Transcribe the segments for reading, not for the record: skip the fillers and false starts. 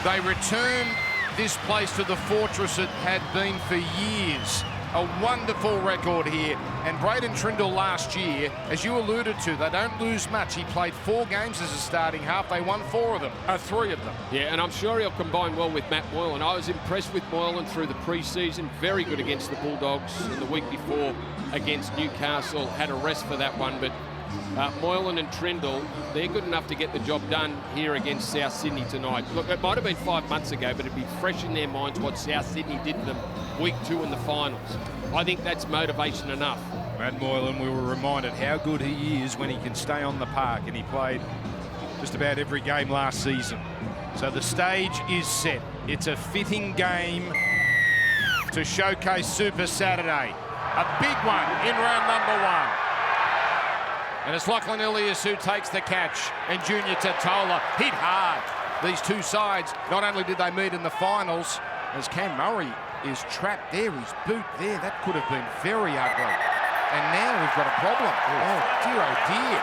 They return this place to the fortress it had been for years. A wonderful record here. And Braden Trindle last year, as you alluded to, they don't lose much. He played 4 games as a starting half. They won 3 of them. Yeah, and I'm sure he'll combine well with Matt Moylan. I was impressed with Moylan through the pre-season. Very good against the Bulldogs. In the week before against Newcastle, had a rest for that one. But Moylan and Trindle, they're good enough to get the job done here against South Sydney tonight. Look, it might have been 5 months ago, but it'd be fresh in their minds what South Sydney did to them week 2 in the finals. I think that's motivation enough. Matt Moylan, we were reminded how good he is when he can stay on the park, and he played just about every game last season. So the stage is set. It's a fitting game to showcase Super Saturday. A big one in round number 1. And it's Lachlan Ilias who takes the catch, and Junior Tatola hit hard. These two sides, not only did they meet in the finals, as Cam Murray is trapped there, his boot there, that could have been very ugly. And now we've got a problem. Oh dear.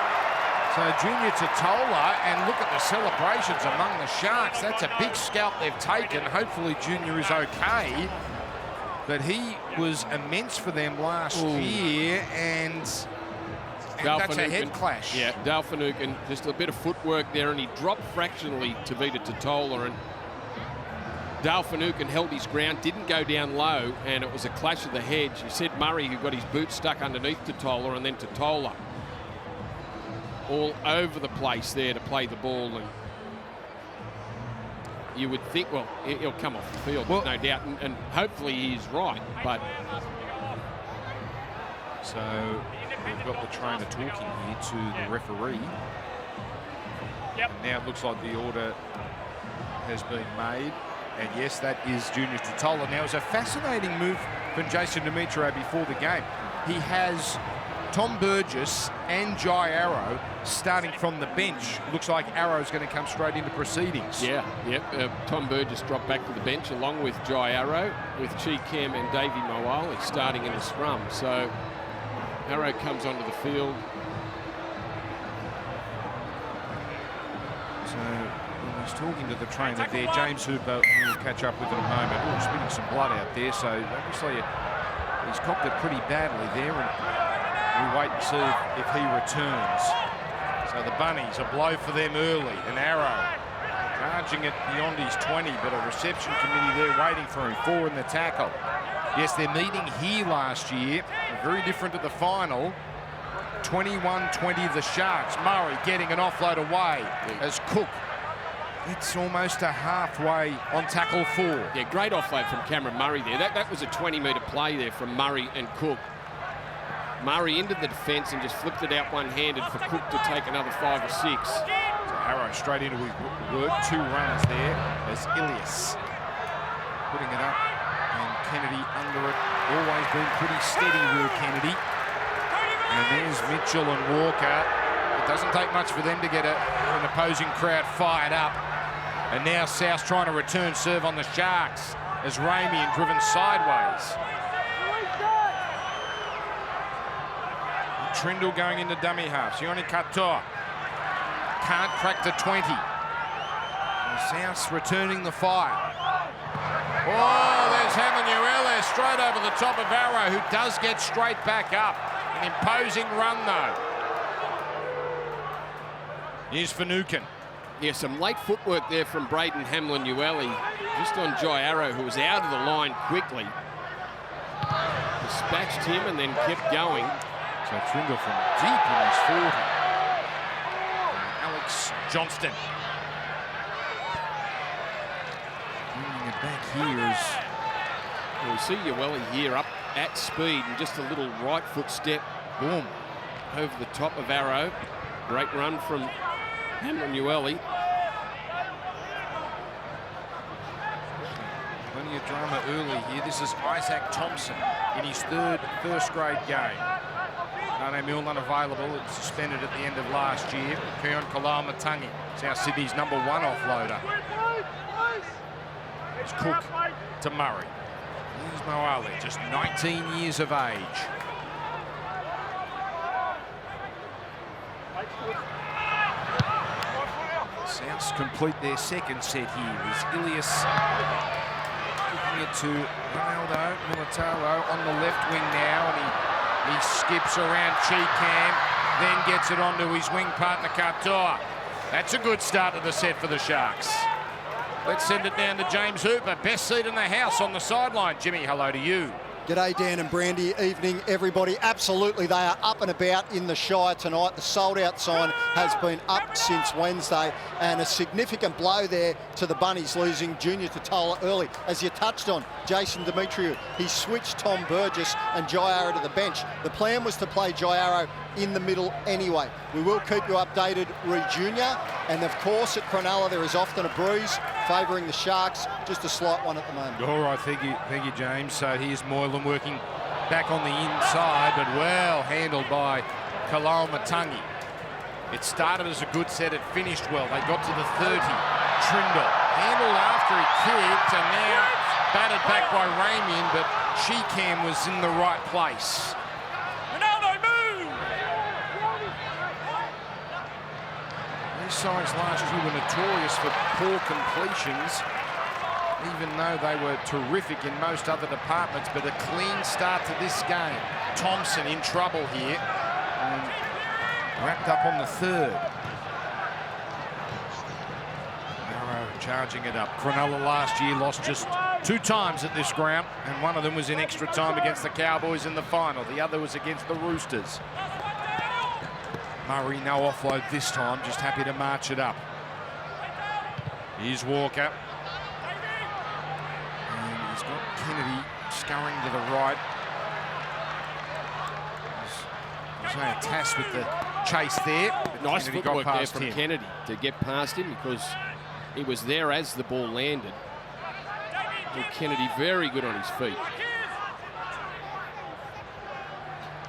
So Junior Tatola, and look at the celebrations among the Sharks. That's a big scalp they've taken. Hopefully Junior is okay. But he was immense for them last year, and that's a head clash. Yeah, Dale Finucane, just a bit of footwork there, and he dropped fractionally to Vita Tatola, and Dale Finucane held his ground, didn't go down low, and it was a clash of the heads. You said Murray, who got his boot stuck underneath Tatola, and then Tatola all over the place there to play the ball. And you would think, well, he'll come off the field, no doubt, and hopefully he's right. But so we've got the trainer talking here to the referee. And now it looks like the order has been made. And yes, that is Junior Tatola. Now, it was a fascinating move from Jason Demetriou before the game. He has Tom Burgess and Jai Arrow starting from the bench. Looks like Arrow's going to come straight into proceedings. Tom Burgess dropped back to the bench along with Jai Arrow, with Chi Kem and Davey Moali starting in the scrum. So Arrow comes onto the field. Talking to the trainer there, James Hooper, who we'll catch up with in a moment. Oh, spitting some blood out there, so obviously he's copped it pretty badly there, and we wait and see if he returns. So the Bunnies, a blow for them early, an Arrow charging it beyond his 20, but a reception committee there waiting for him, 4 in the tackle. Yes, they're meeting here last year, very different to the final. 21-20 the Sharks. Murray getting an offload away as Cook. It's almost a halfway on tackle 4. Yeah, great offload from Cameron Murray there. That was a 20-metre play there from Murray and Cook. Murray into the defence and just flipped it out one-handed for Cook to take another 5 or 6. So Arrow straight into his work. 2 runs there as Ilias putting it up, and Kennedy under it. Always been pretty steady, Will Kennedy. And there's Mitchell and Walker. It doesn't take much for them to get an opposing crowd fired up. And now South trying to return serve on the Sharks as Ramey driven sideways. Trindle going into dummy half. Sione Katoa can't crack the 20. And South's returning the fire. Oh, there's Hamlin-Uele straight over the top of Arrow, who does get straight back up. An imposing run, though. Here's Finucane. Yeah, some late footwork there from Braden Hamlin-Uele, just on Jai Arrow, who was out of the line quickly. Dispatched him and then kept going. So Trindle from deep in his 40. And Alex Johnston. Bringing it back here is... Well, we see Uele here up at speed, and just a little right foot step, boom, over the top of Arrow. Great run from Hamlin-Uele. Plenty of drama early here. This is Isaac Thompson in his 3rd first-grade game. Nane Milne unavailable. It's suspended at the end of last year. Keon Kalamatangi, South Sydney's #1 offloader. It's Cook to Murray. Here's Moali, just 19 years of age. Souths complete their second set here. Is Ilias kicking it to Ronaldo Militalo on the left wing now, and he skips around Cheekham, then gets it onto his wing partner Katoa. That's a good start to the set for the Sharks. Let's send it down to James Hooper, best seat in the house on the sideline. Jimmy, hello to you. G'day, Dan and Brandy. Evening, everybody. Absolutely, they are up and about in the Shire tonight. The sold-out sign has been up since Wednesday, and a significant blow there to the Bunnies, losing Junior Totola early. As you touched on, Jason Demetriou, he switched Tom Burgess and Jairo to the bench. The plan was to play Jairo in the middle anyway. We will keep you updated, Reed Junior. And of course, at Cronulla, there is often a breeze favouring the Sharks, just a slight one at the moment. All right, thank you, James. So here's Moylan working back on the inside, but well handled by Kalaumatangi. It started as a good set, it finished well. They got to the 30. Trindle handled after he kicked, and now batted back by Ramian, but Cheekham was in the right place. These sides last year were notorious for poor completions, even though they were terrific in most other departments, but a clean start to this game. Thompson in trouble here, and wrapped up on the third. Narrow charging it up. Cronulla last year lost just 2 times at this ground, and one of them was in extra time against the Cowboys in the final. The other was against the Roosters. Murray, no offload this time, just happy to march it up. Here's Walker. And he's got Kennedy scurrying to the right. There's no task with the chase there. Nice footwork there from Kennedy to get past him, because he was there as the ball landed. And Kennedy very good on his feet.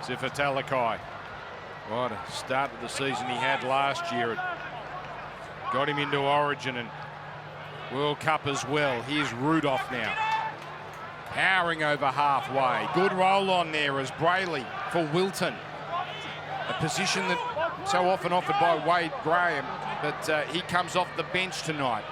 Zifa Talakai. What a start of the season he had last year. It got him into Origin and World Cup as well. Here's Rudolph now. Powering over halfway. Good roll on there as Brayley for Wilton. A position that so often offered by Wade Graham, but he comes off the bench tonight.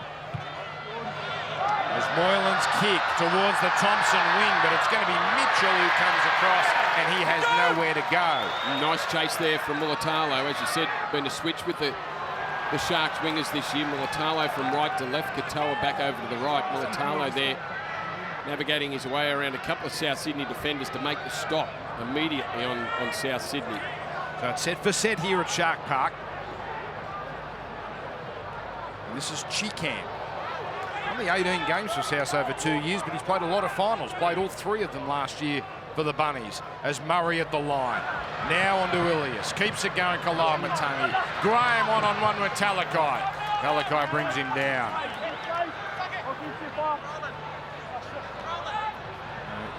As Moylan's kick towards the Thompson wing, but it's going to be Mitchell who comes across, and he has nowhere to go. Nice chase there from Militalo. As you said, been a switch with the Sharks wingers this year. Militalo from right to left, Katoa back over to the right. Militalo there navigating his way around a couple of South Sydney defenders to make the stop immediately on South Sydney. So it's set for set here at Shark Park. And this is Cheekham. Only 18 games for South over 2 years, but he's played a lot of finals. Played all 3 of them last year for the Bunnies. As Murray at the line. Now on to Ilias. Keeps it going, Kalaumatangi. Graham one-on-one with Talakai. Talakai brings him down.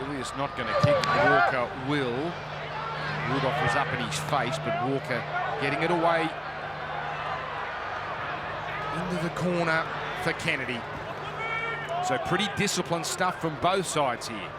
Ilias not going to kick. Walker will. Rudolph was up in his face, but Walker getting it away into the corner for Kennedy. So pretty disciplined stuff from both sides here.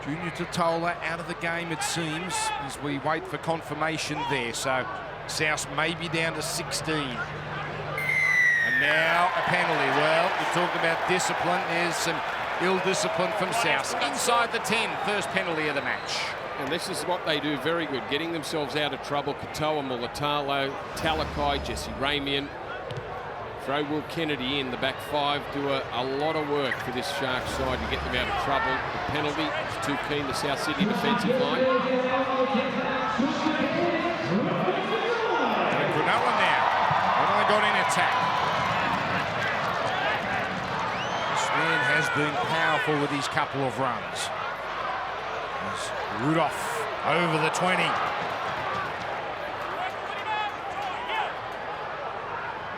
Junior Totola out of the game, it seems, as we wait for confirmation there. So South may be down to 16. And now a penalty. Well, we talked about discipline. There's some ill discipline from South. Inside the 10, first penalty of the match. And this is what they do very good, getting themselves out of trouble. Katoa, Militalo, Talakai, Jesse Ramian. Throw Will Kennedy in. The back 5 do a lot of work for this Sharks side to get them out of trouble. The penalty is too keen, the South Sydney defensive line. Cronulla now. What have they got in attack? This man has been powerful with his couple of runs. There's Rudolph over the 20.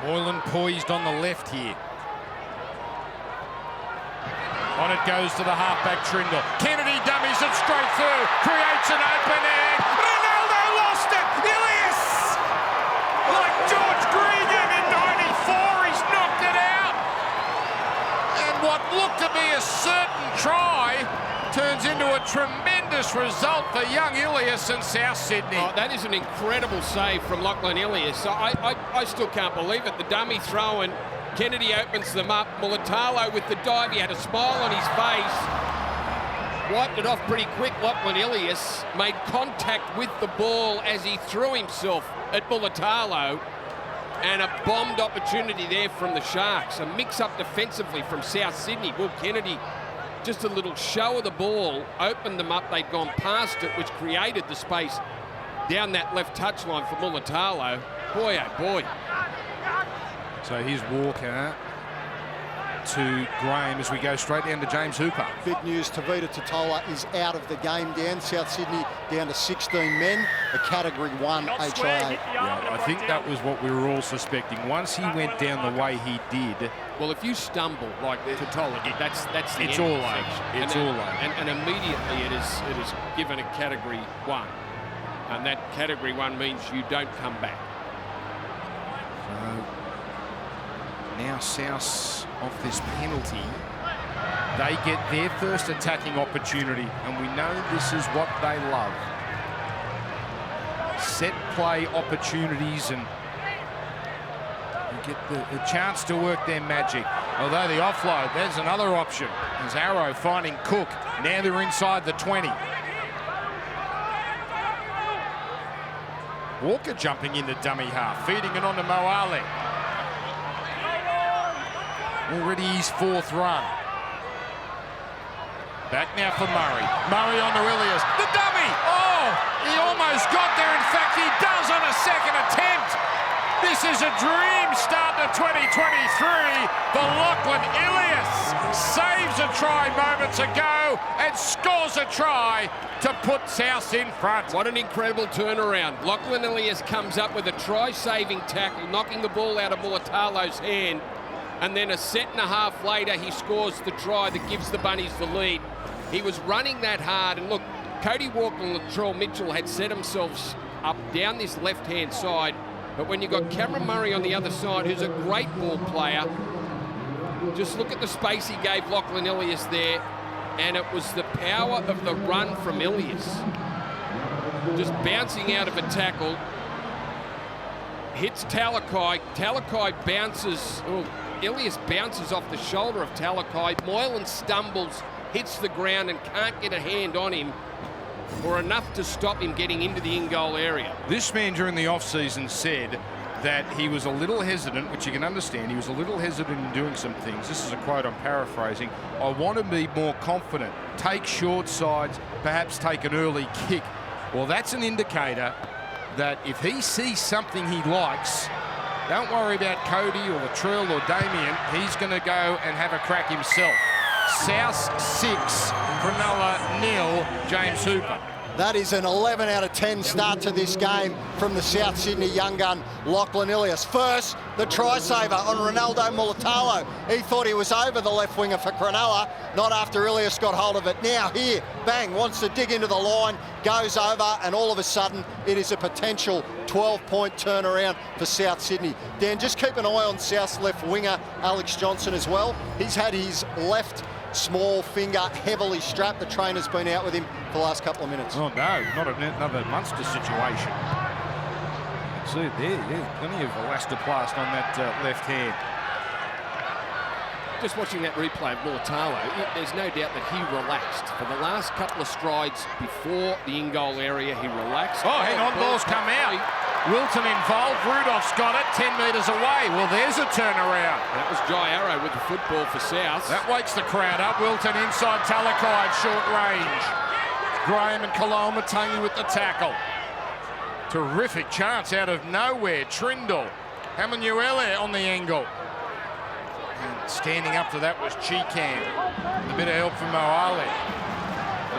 Moylan poised on the left here. On it goes to the halfback Trindle. Kennedy dummies it straight through. Creates an opening. Ronaldo lost it. Ilias! Like George Gregan in '94, he's knocked it out. And what looked to be a certain try turns into a tremendous result for young Ilias and South Sydney. Oh, that is an incredible save from Lachlan Ilias. I I still can't believe it. The dummy throwing. Kennedy opens them up. Mulatalo with the dive. He had a smile on his face. Wiped it off pretty quick. Lachlan Ilias made contact with the ball as he threw himself at Mulatalo. And a bombed opportunity there from the Sharks. A mix-up defensively from South Sydney. Will Kennedy, just a little show of the ball, opened them up. They'd gone past it, which created the space down that left touchline for Mulatalo. Boy, oh boy. So here's Walker to Graham as we go straight down to James Hooper. Big news, Tavita Totola is out of the game down. South Sydney down to 16 men, a Category 1 HIA. Yeah, I think that was what we were all suspecting. Once he went down the way he did. Well, if you stumble like Totola did, that's the it's end all of the over. section. It's all over. And immediately it is given a Category 1. And that Category 1 means you don't come back. Now South off this penalty. They get their first attacking opportunity, and we know this is what they love. Set play opportunities, and get the chance to work their magic. Although the offload, there's another option. There's Arrow finding Cook. Now they're inside the 20. Walker jumping into dummy half, feeding it on to Moale. Already his 4th run. Back now for Murray. Murray on to Ilias. The dummy! Oh, he almost got there. In fact, he does on a second attempt. This is a dream start to 2023 for Lachlan Ilias. Saves a try moments ago and scores a try to put South in front. What an incredible turnaround. Lachlan Ilias comes up with a try-saving tackle, knocking the ball out of Mulatalo's hand. And then a set and a half later, he scores the try that gives the Bunnies the lead. He was running that hard. And look, Cody Walker and Latrell Mitchell had set themselves up down this left-hand side. But when you've got Cameron Murray on the other side, who's a great ball player, just look at the space he gave Lachlan Ilias there. And it was the power of the run from Ilias. Just bouncing out of a tackle. Hits Talakai. Talakai bounces. Oh, Ilias bounces off the shoulder of Talakai. Moylan stumbles, hits the ground and can't get a hand on him or enough to stop him getting into the in-goal area. This man during the off-season said that he was a little hesitant, which you can understand. He was a little hesitant in doing some things. This is a quote I'm paraphrasing. I want to be more confident. Take short sides, perhaps take an early kick. Well, that's an indicator that if he sees something he likes, don't worry about Cody or Latrell or Damien. He's going to go and have a crack himself. South 6, Cronulla 0, James Hooper. That is an 11 out of 10 start to this game from the South Sydney young gun, Lachlan Ilias. First, the try saver on Ronaldo Mulatalo. He thought he was over the left winger for Cronulla, not after Ilias got hold of it. Now here, bang, wants to dig into the line, goes over, and all of a sudden it is a potential 12-point turnaround for South Sydney. Dan, just keep an eye on South's left winger, Alex Johnson, as well. He's had his left small finger heavily strapped. The trainer's been out with him for the last couple of minutes. Oh no, not another Munster situation. See it there, yeah, plenty of elastoplast on that left hand. Just watching that replay of Mulatalo, there's no doubt that he relaxed. For the last couple of strides before the in-goal area, he relaxed. Oh, hang on, ball's come out. Wilton involved, Rudolph's got it, 10 metres away. Well, there's a turnaround. That was Jai Arrow with the football for South. That wakes the crowd up. Wilton inside Talakai at short range. Graham and Kaloamatangi with the tackle. Terrific chance out of nowhere. Trindle. Hamanuele on the angle. And standing up to that was Cheekham. A bit of help from Moale.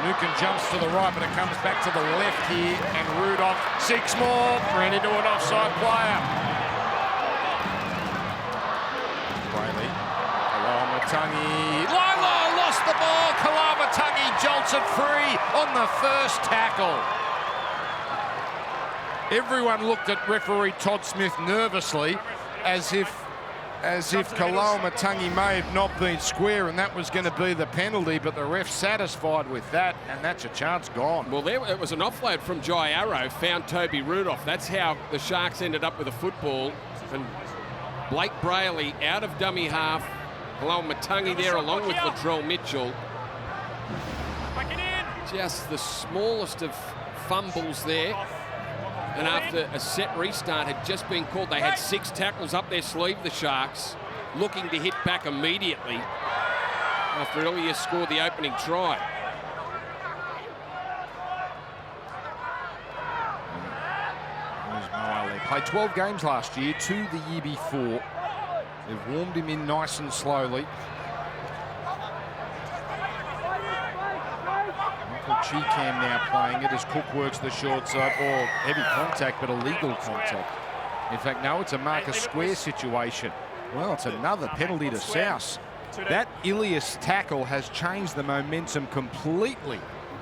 Nukin jumps to the right, but it comes back to the left here, and Rudolph, 6 more, ran into an offside player. Brayley, Kaloamatangi, Lilo lost the ball, Kaloamatangi jolts it free on the first tackle. Everyone looked at referee Todd Smith nervously, as if Kaloamatangi may have not been square and that was going to be the penalty, but the ref's satisfied with that, and that's a chance gone. Well, it was an offload from Jai Arrow, found Toby Rudolph. That's how the Sharks ended up with a football. And Blake Brayley out of dummy half. Hello Matangi there along with Latrell Mitchell. Just the smallest of fumbles there. And after a set restart had just been called, they had 6 tackles up their sleeve, the Sharks, looking to hit back immediately after Ilias scored the opening try. They played 12 games last year, 2 the year before. They've warmed him in nice and slowly. Michael Cheekham now playing it as Cook works the short side. Oh, heavy contact, but illegal contact. In fact, no, it's a Marcus Square situation. Well, it's another penalty to South. That Ilias tackle has changed the momentum completely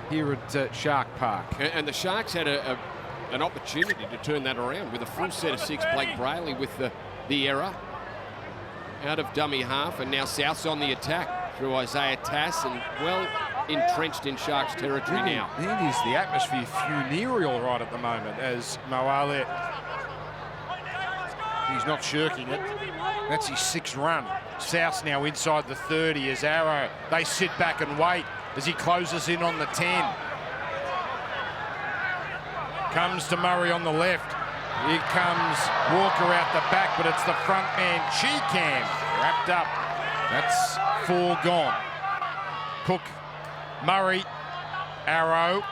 here at Shark Park. And the Sharks had an opportunity to turn that around with a full set of 6. Blake Brayley with the error out of dummy half, and now South's on the attack through Isaiah Tass, and well entrenched in Sharks territory now. It is the atmosphere funereal right at the moment as Moale, he's not shirking it. That's his 6th run. South's now inside the 30 as Arrow. They sit back and wait as he closes in on the 10. Comes to Murray on the left. Here comes Walker out the back, but it's the front man, Cheekham, wrapped up. That's 4 gone. Cook, Murray, Arrow,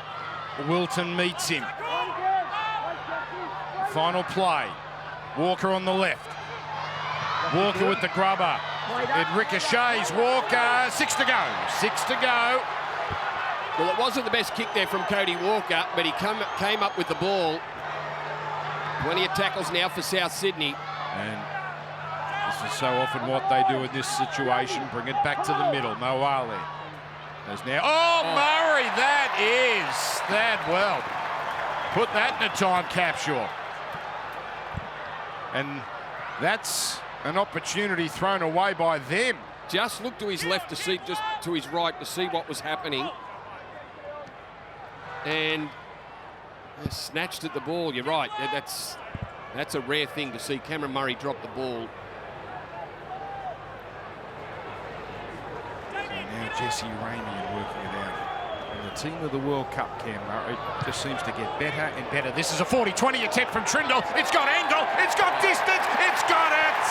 Wilton meets him. Final play. Walker on the left. Walker with the grubber. It ricochets. Walker, 6 to go. 6 to go. Well, it wasn't the best kick there from Cody Walker, but he came up with the ball. Plenty of tackles now for South Sydney. And this is so often what they do in this situation. Bring it back to the middle. Moale. There's now. Oh, Murray, well. Put that in a time capsule. And that's an opportunity thrown away by them. Just looked to his left to see, just to his right to see what was happening. And snatched at the ball. You're right. That's a rare thing to see Cameron Murray drop the ball. So now Jesse Ramian working it out. And the team of the World Cup, Cam Murray, just seems to get better and better. This is a 40-20 attempt from Trindle. It's got angle. It's got distance. It's got it.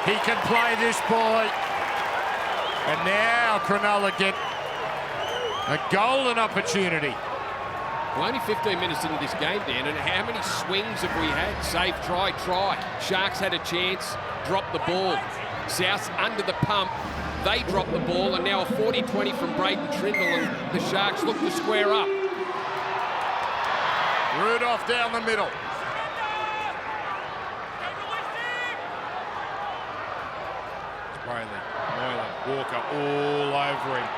He can play this boy. And now Cronulla get a golden opportunity. Well, only 15 minutes into this game, Dan, and how many swings have we had? Save, try. Sharks had a chance, dropped the ball. South under the pump, they dropped the ball, and now a 40-20 from Braden Trindle, and the Sharks look to square up. Rudolph down the middle. Brayley, Moylan, Walker all over him.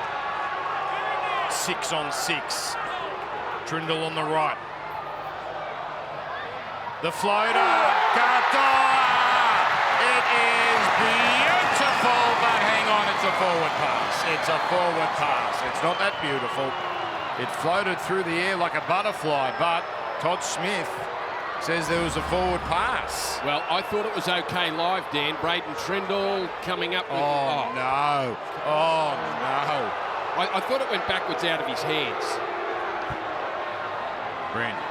6 on 6. Trindle on the right. The floater. Katoa! It is beautiful, but hang on, it's a forward pass. It's a forward pass. It's not that beautiful. It floated through the air like a butterfly, but Todd Smith says there was a forward pass. Well, I thought it was okay live, Dan. Braden Trindle coming up with... Oh, no. Oh, no. I thought it went backwards out of his hands. Brandon.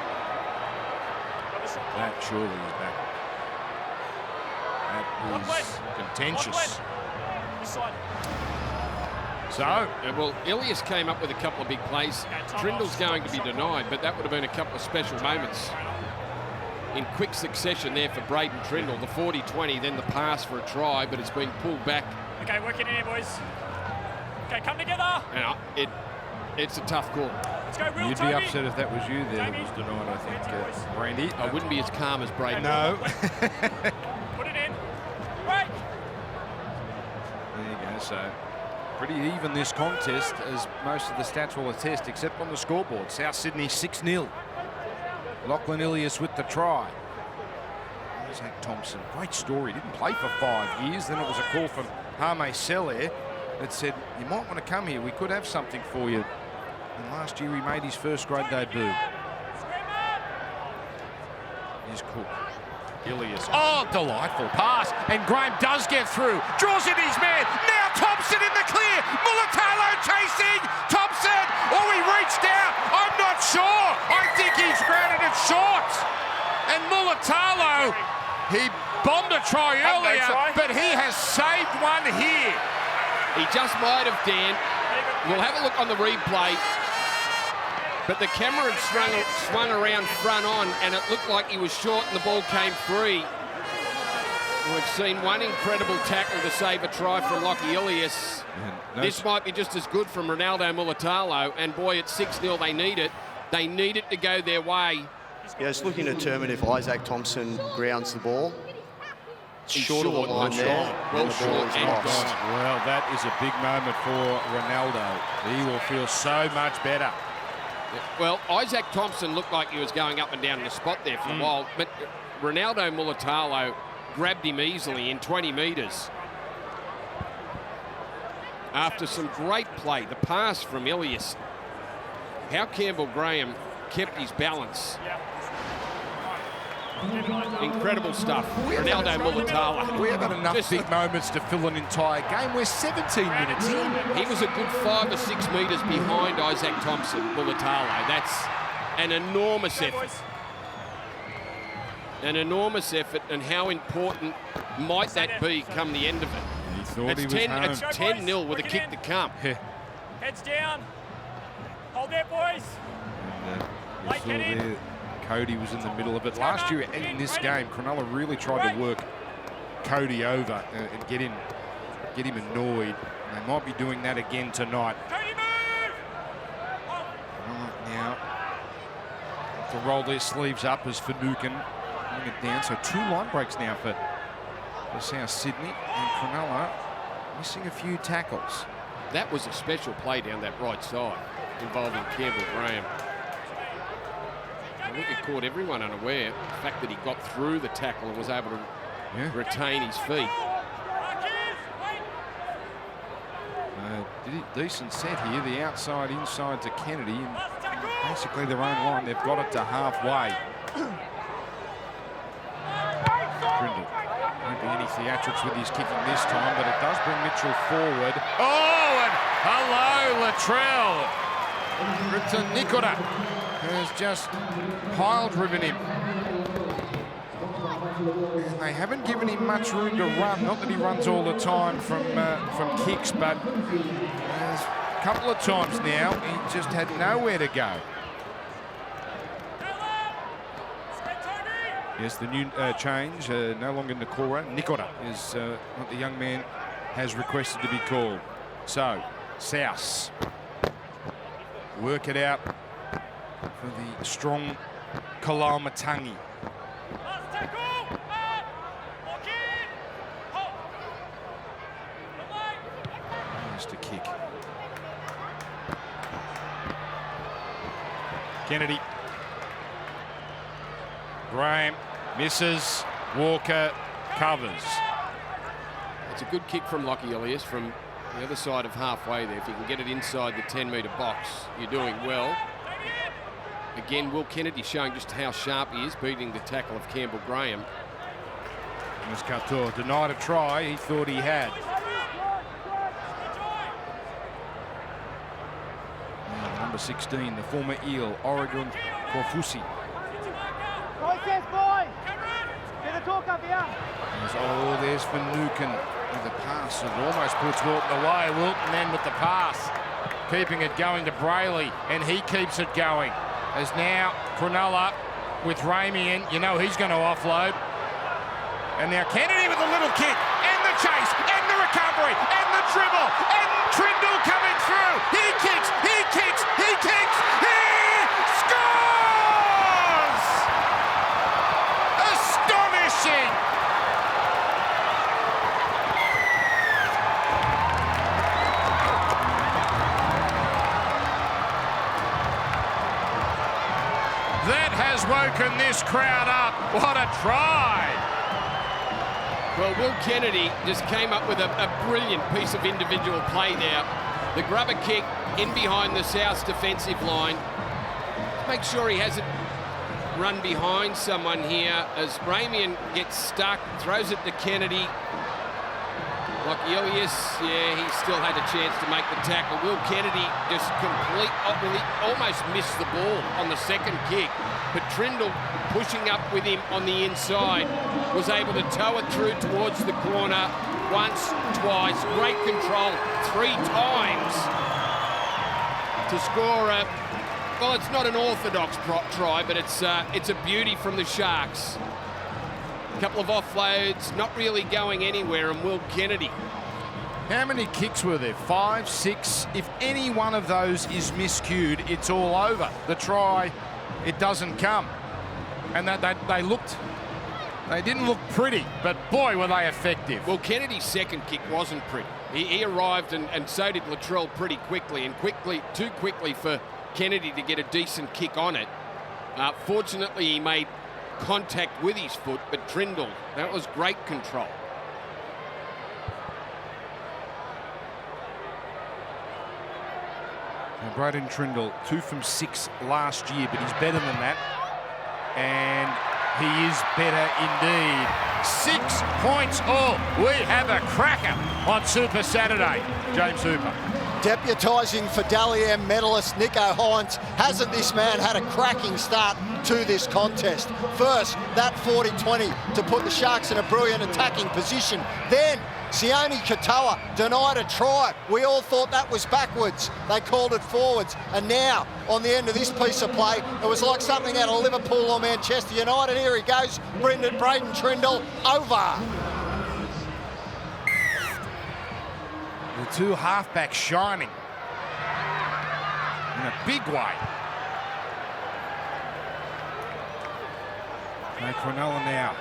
That surely is back. That is contentious. So, well, Ilias came up with a couple of big plays. Trindle's going to be denied, but that would have been a couple of special moments in quick succession there for Braden Trindle. The 40-20, then the pass for a try, but it's been pulled back. Okay, work it in here, boys. Okay, come together. And it's a tough call. Let's go, Will. You'd be upset if that was you there that was denied, I think, Brandy. I wouldn't be as calm as Braden. No. Put it in. Break. There you go. So pretty even this contest, as most of the stats will attest, except on the scoreboard. South Sydney 6-0. Lachlan Ilias with the try. There's Hank Thompson. Great story. Didn't play for 5 years. Then it was a call from Hame Selair that said, you might want to come here. We could have something for you. And last year he made his first grade debut. Here's Cook. Ilias. Oh, delightful pass. And Graham does get through. Draws in his man. Now Thompson in the clear. Mulatalo chasing. Thompson. Oh, he reached out. I'm not sure. I think he's grounded it short. And Mulatalo, he bombed a try earlier, but he has saved one here. He just might have, Dan. We'll have a look on the replay. But the camera had swung around front on, and it looked like he was short and the ball came free. We've seen one incredible tackle to save a try from Lockie Ilias. This might be just as good from Ronaldo Mulatalo, and boy, at 6-0, they need it. They need it to go their way. Yeah, it's looking to determine if Isaac Thompson grounds the ball. Short of the line there. Well short and lost. Well, that is a big moment for Ronaldo. He will feel so much better. Well, Isaac Thompson looked like he was going up and down in the spot there for a while, but Ronaldo Mulatalo grabbed him easily in 20 metres. After some great play, the pass from Ilias, how Campbell Graham kept his balance. Incredible stuff. Ronaldo Mulatalo. We have had enough big moments to fill an entire game. We're 17 minutes in. He was a good 5 or 6 metres behind Isaac Thompson, Mulatalo. That's an enormous effort. An enormous effort, and how important might that be come the end of it? He thought It's 10-0 with a kick to come. Heads down. Hold there, boys. You saw there, Cody was in the middle of it. Last year in this game, Cronulla really tried to work Cody over and get him annoyed. And they might be doing that again tonight. Now, to roll their sleeves up as Finucane bring it down. So 2 line breaks now for South Sydney, and Cronulla missing a few tackles. That was a special play down that right side involving Campbell Graham. I think it caught everyone unaware. The fact that he got through the tackle and was able to retain his feet. Decent set here. The outside inside to Kennedy, and basically their own line. They've got it to halfway. Brindle won't be any theatrics with his kicking this time, but it does bring Mitchell forward. Oh, and hello, Latrell. Ripton Nikora has just pile-driven him. And they haven't given him much room to run. Not that he runs all the time from kicks, but a couple of times now he just had nowhere to go. Yes, the new change, no longer Nikora. Nikora is what the young man has requested to be called. So, South work it out for the strong Kalamatangi. Just a kick. Kennedy. Graham misses. Walker covers. It's a good kick from Lockie Ilias from the other side of halfway there. If you can get it inside the 10-metre box, you're doing well. Again, Will Kennedy showing just how sharp he is, beating the tackle of Campbell Graham. Muscator denied a try he thought he had. Number 16, the former Eel, Oregon Korfusi. There's Finucane with the pass. It almost puts Wilton away. Wilton then with the pass, keeping it going to Brayley, and he keeps it going. As now Cronulla with Ramey in, you know he's going to offload. And now Kennedy with a little kick, and the chase, and the recovery, and the dribble, and Trindle coming through. He kicks, he kicks, he kicks, he scores! Astonishing! That has woken this crowd up. What a try! Well, Will Kennedy just came up with a brilliant piece of individual play there. The grubber kick in behind the South's defensive line. Make sure he hasn't run behind someone here as Ramian gets stuck, throws it to Kennedy. Lochielius, yeah, he still had a chance to make the tackle. Will Kennedy just almost missed the ball on the second kick, but Trindle, pushing up with him on the inside, was able to tow it through towards the corner once, twice, great control, 3 times to score a, well, it's not an orthodox try, but it's a beauty from the Sharks. A couple of offloads, not really going anywhere, and Will Kennedy. How many kicks were there? 5, 6. If any one of those is miscued, it's all over. The try, it doesn't come. And they didn't look pretty, but boy, were they effective. Well, Kennedy's second kick wasn't pretty. He arrived, and so did Latrell pretty quickly, and too quickly for Kennedy to get a decent kick on it. Fortunately, he made contact with his foot, but Trindle, that was great control. Now, Braden Trindle, 2 from 6 last year, but he's better than that. And he is better indeed. 6 points all. We have a cracker on Super Saturday. James Hooper. Deputising for Dally M medalist Nico Hines. Hasn't this man had a cracking start to this contest? First, that 40-20 to put the Sharks in a brilliant attacking position. Then, Sione Katoa denied a try. We all thought that was backwards. They called it forwards. And now, on the end of this piece of play, it was like something out of Liverpool or Manchester United. Here he goes, Braden Trindle, over. The 2 halfbacks shining in a big way. Okay, Cronulla now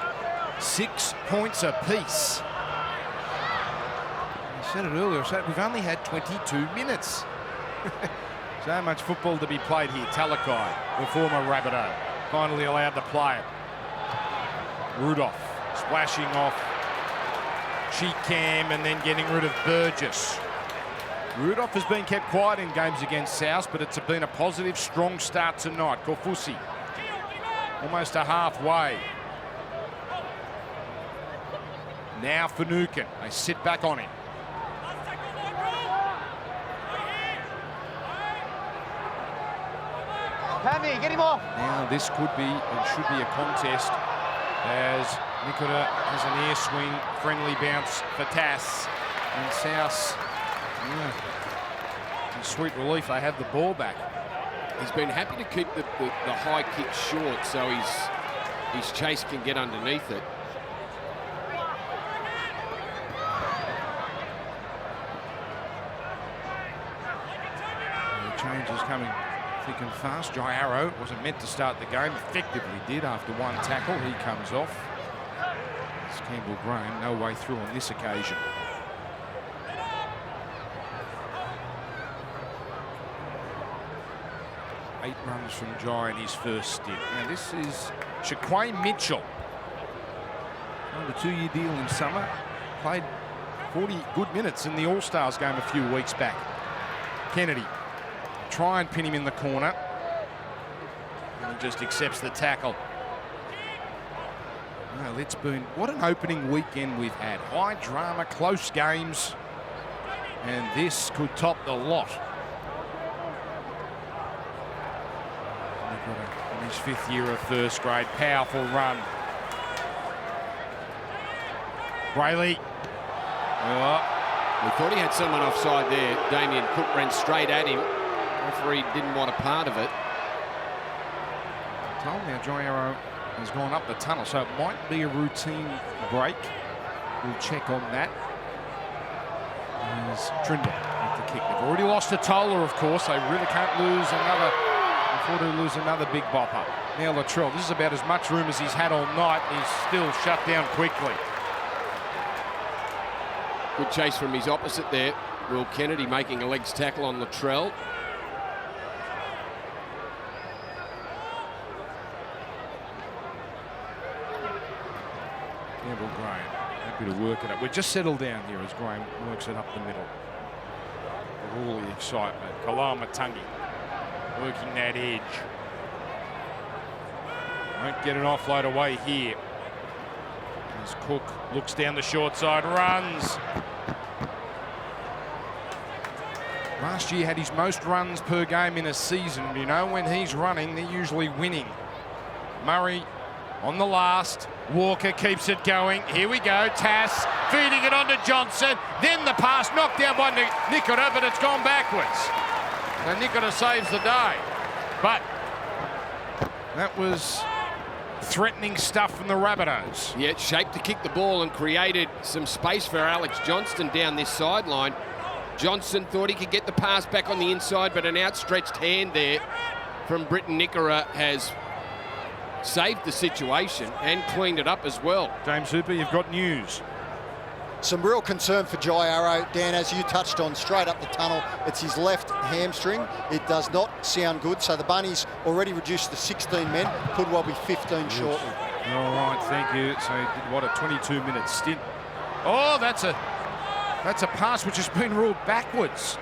6 points apiece. I said it earlier, we've only had 22 minutes. So much football to be played here. Talakai, the former Rabbitoh, finally allowed to play it. Rudolph splashing off cheek cam and then getting rid of Burgess. Rudolph has been kept quiet in games against South, but it's been a positive, strong start tonight. Korfusi, almost a halfway. Now Finucane, they sit back on him. Hammy, get him off. Now this could be and should be a contest as Nikota has an air swing, friendly bounce for Tass. And South, in sweet relief, they have the ball back. He's been happy to keep the high kick short so his chase can get underneath it. The change is coming thick and fast. Jai Arrow wasn't meant to start the game, effectively did after one tackle. He comes off. It's Campbell Graham, no way through on this occasion. Eight runs from Jai in his first stint. Now this is Shaquay Mitchell. On a 2-year deal in summer. Played 40 good minutes in the All-Stars game a few weeks back. Kennedy. Try and pin him in the corner. And he just accepts the tackle. Well, it's been, what an opening weekend we've had. High drama, close games. And this could top the lot. In his 5th year of first grade, powerful run. Brayley. We thought he had someone offside there. Damien Cook ran straight at him. Referee didn't want a part of it. Told now Jai Arrow has gone up the tunnel, so it might be a routine break. We'll check on that. There's Trindle with the kick. They've already lost to Tola, of course. They really can't lose another. Before they lose another big bopper. Now Latrell, this is about as much room as he's had all night. He's still shut down quickly. Good chase from his opposite there. Will Kennedy making a legs tackle on Latrell. Campbell Graham, happy to work it up. We're just settled down here as Graham works it up the middle. For all the excitement. Kalama Matangi working that edge. Won't get an offload away here. As Cook looks down the short side, runs. Last year had his most runs per game in a season. You know, when he's running, they're usually winning. Murray on the last. Walker keeps it going. Here we go. Tass feeding it onto Johnson. Then the pass knocked down by Nikora, but it's gone backwards. And Nikora saves the day. But that was threatening stuff from the Rabbitohs. Yeah, shaped to kick the ball and created some space for Alex Johnston down this sideline. Johnson thought he could get the pass back on the inside, but an outstretched hand there from Britton Nikora has saved the situation and cleaned it up as well. James Hooper, you've got news. Some real concern for Jai Arrow. Dan, as you touched on, straight up the tunnel. It's his left hamstring. It does not sound good. So the Bunnies already reduced to 16 men. Could well be 15 shortly. All right, thank you. So he did, what, a 22-minute stint. Oh, that's a pass which has been ruled backwards.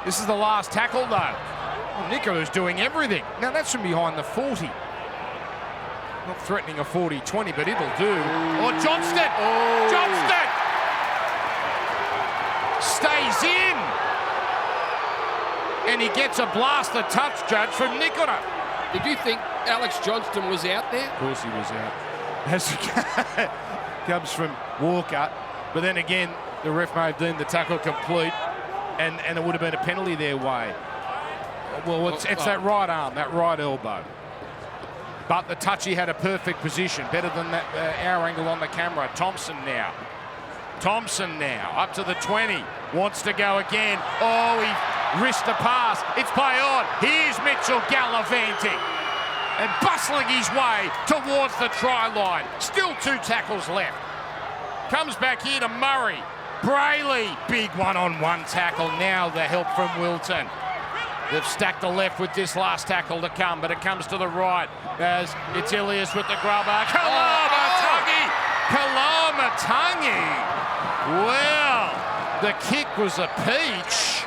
This is the last tackle, though. Well, Nikola's doing everything. Now, that's from behind the 40. Not threatening a 40-20, but it'll do. Oh, Johnston! Oh. Johnston! Stays in! And he gets a blast the touch, Judge, from Nikora. Did you think Alex Johnston was out there? Of course he was out. As comes from Walker. But then again, the ref may have deemed the tackle complete, and it would have been a penalty their way. Well, it's that right arm, that right elbow. But the touchy had a perfect position, better than that our angle on the camera. Thompson now, up to the 20, wants to go again. Oh, he risked the pass. It's play on. Here's Mitchell gallivanting and bustling his way towards the try line. Still 2 tackles left. Comes back here to Murray. Brayley, big one-on-one tackle. Now the help from Wilton. They've stacked the left with this last tackle to come, but it comes to the right as it's Ilias with the grubber. Kalamatangi. Well, the kick was a peach.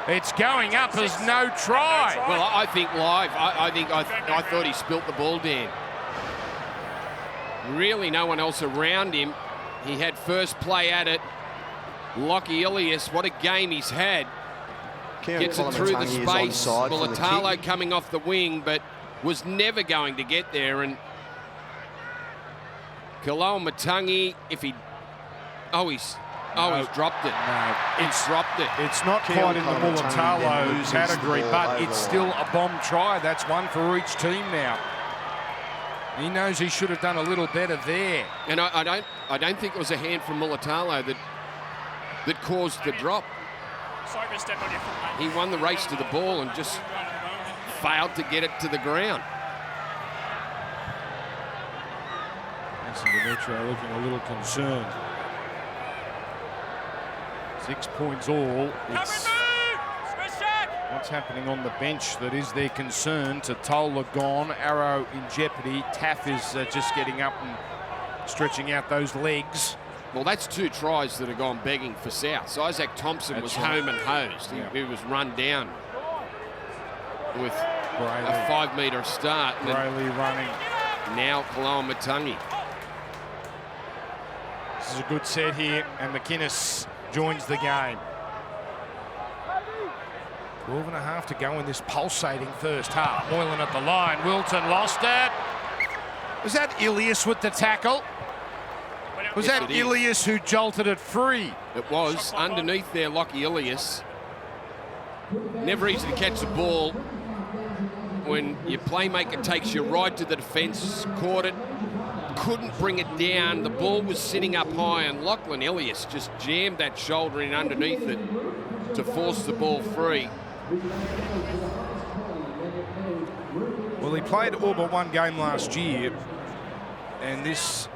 It's going up as no try. Well, I think live. I thought he spilt the ball down. Really, no one else around him. He had first play at it. Lockie Ilias, what a game he's had. Gets it through the space. Mulatalo coming off the wing, but was never going to get there. And Kalamatangi, if he... he's dropped it. No, it's dropped it. It's not quite in the Mulatalo category, but it's still a bomb try. That's one for each team now. He knows he should have done a little better there. And I don't think it was a hand from Mulatalo that caused the drop. He won the race to the ball and just failed to get it to the ground. Mason Demetrio looking a little concerned. 6 points all. It's what's happening on the bench that is their concern. Totola gone, Arrow in jeopardy. Taff is just getting up and stretching out those legs. Well, that's 2 tries that have gone begging for South. So Isaac Thompson was home and hosed. He was run down with a 5-metre start. Brayley running. Now Kalamatangi. This is a good set here, and McInnes joins the game. 12 and a half to go in this pulsating first half. Moylan at the line. Wilton lost it. Was that Ilias with the tackle? Was that Ilias who jolted it free? It was. Underneath there, Lockie Ilias. Never easy to catch the ball when your playmaker takes you right to the defence. Caught it. Couldn't bring it down. The ball was sitting up high, and Lachlan Ilias just jammed that shoulder in underneath it to force the ball free. Well, he played all but one game last year, and this,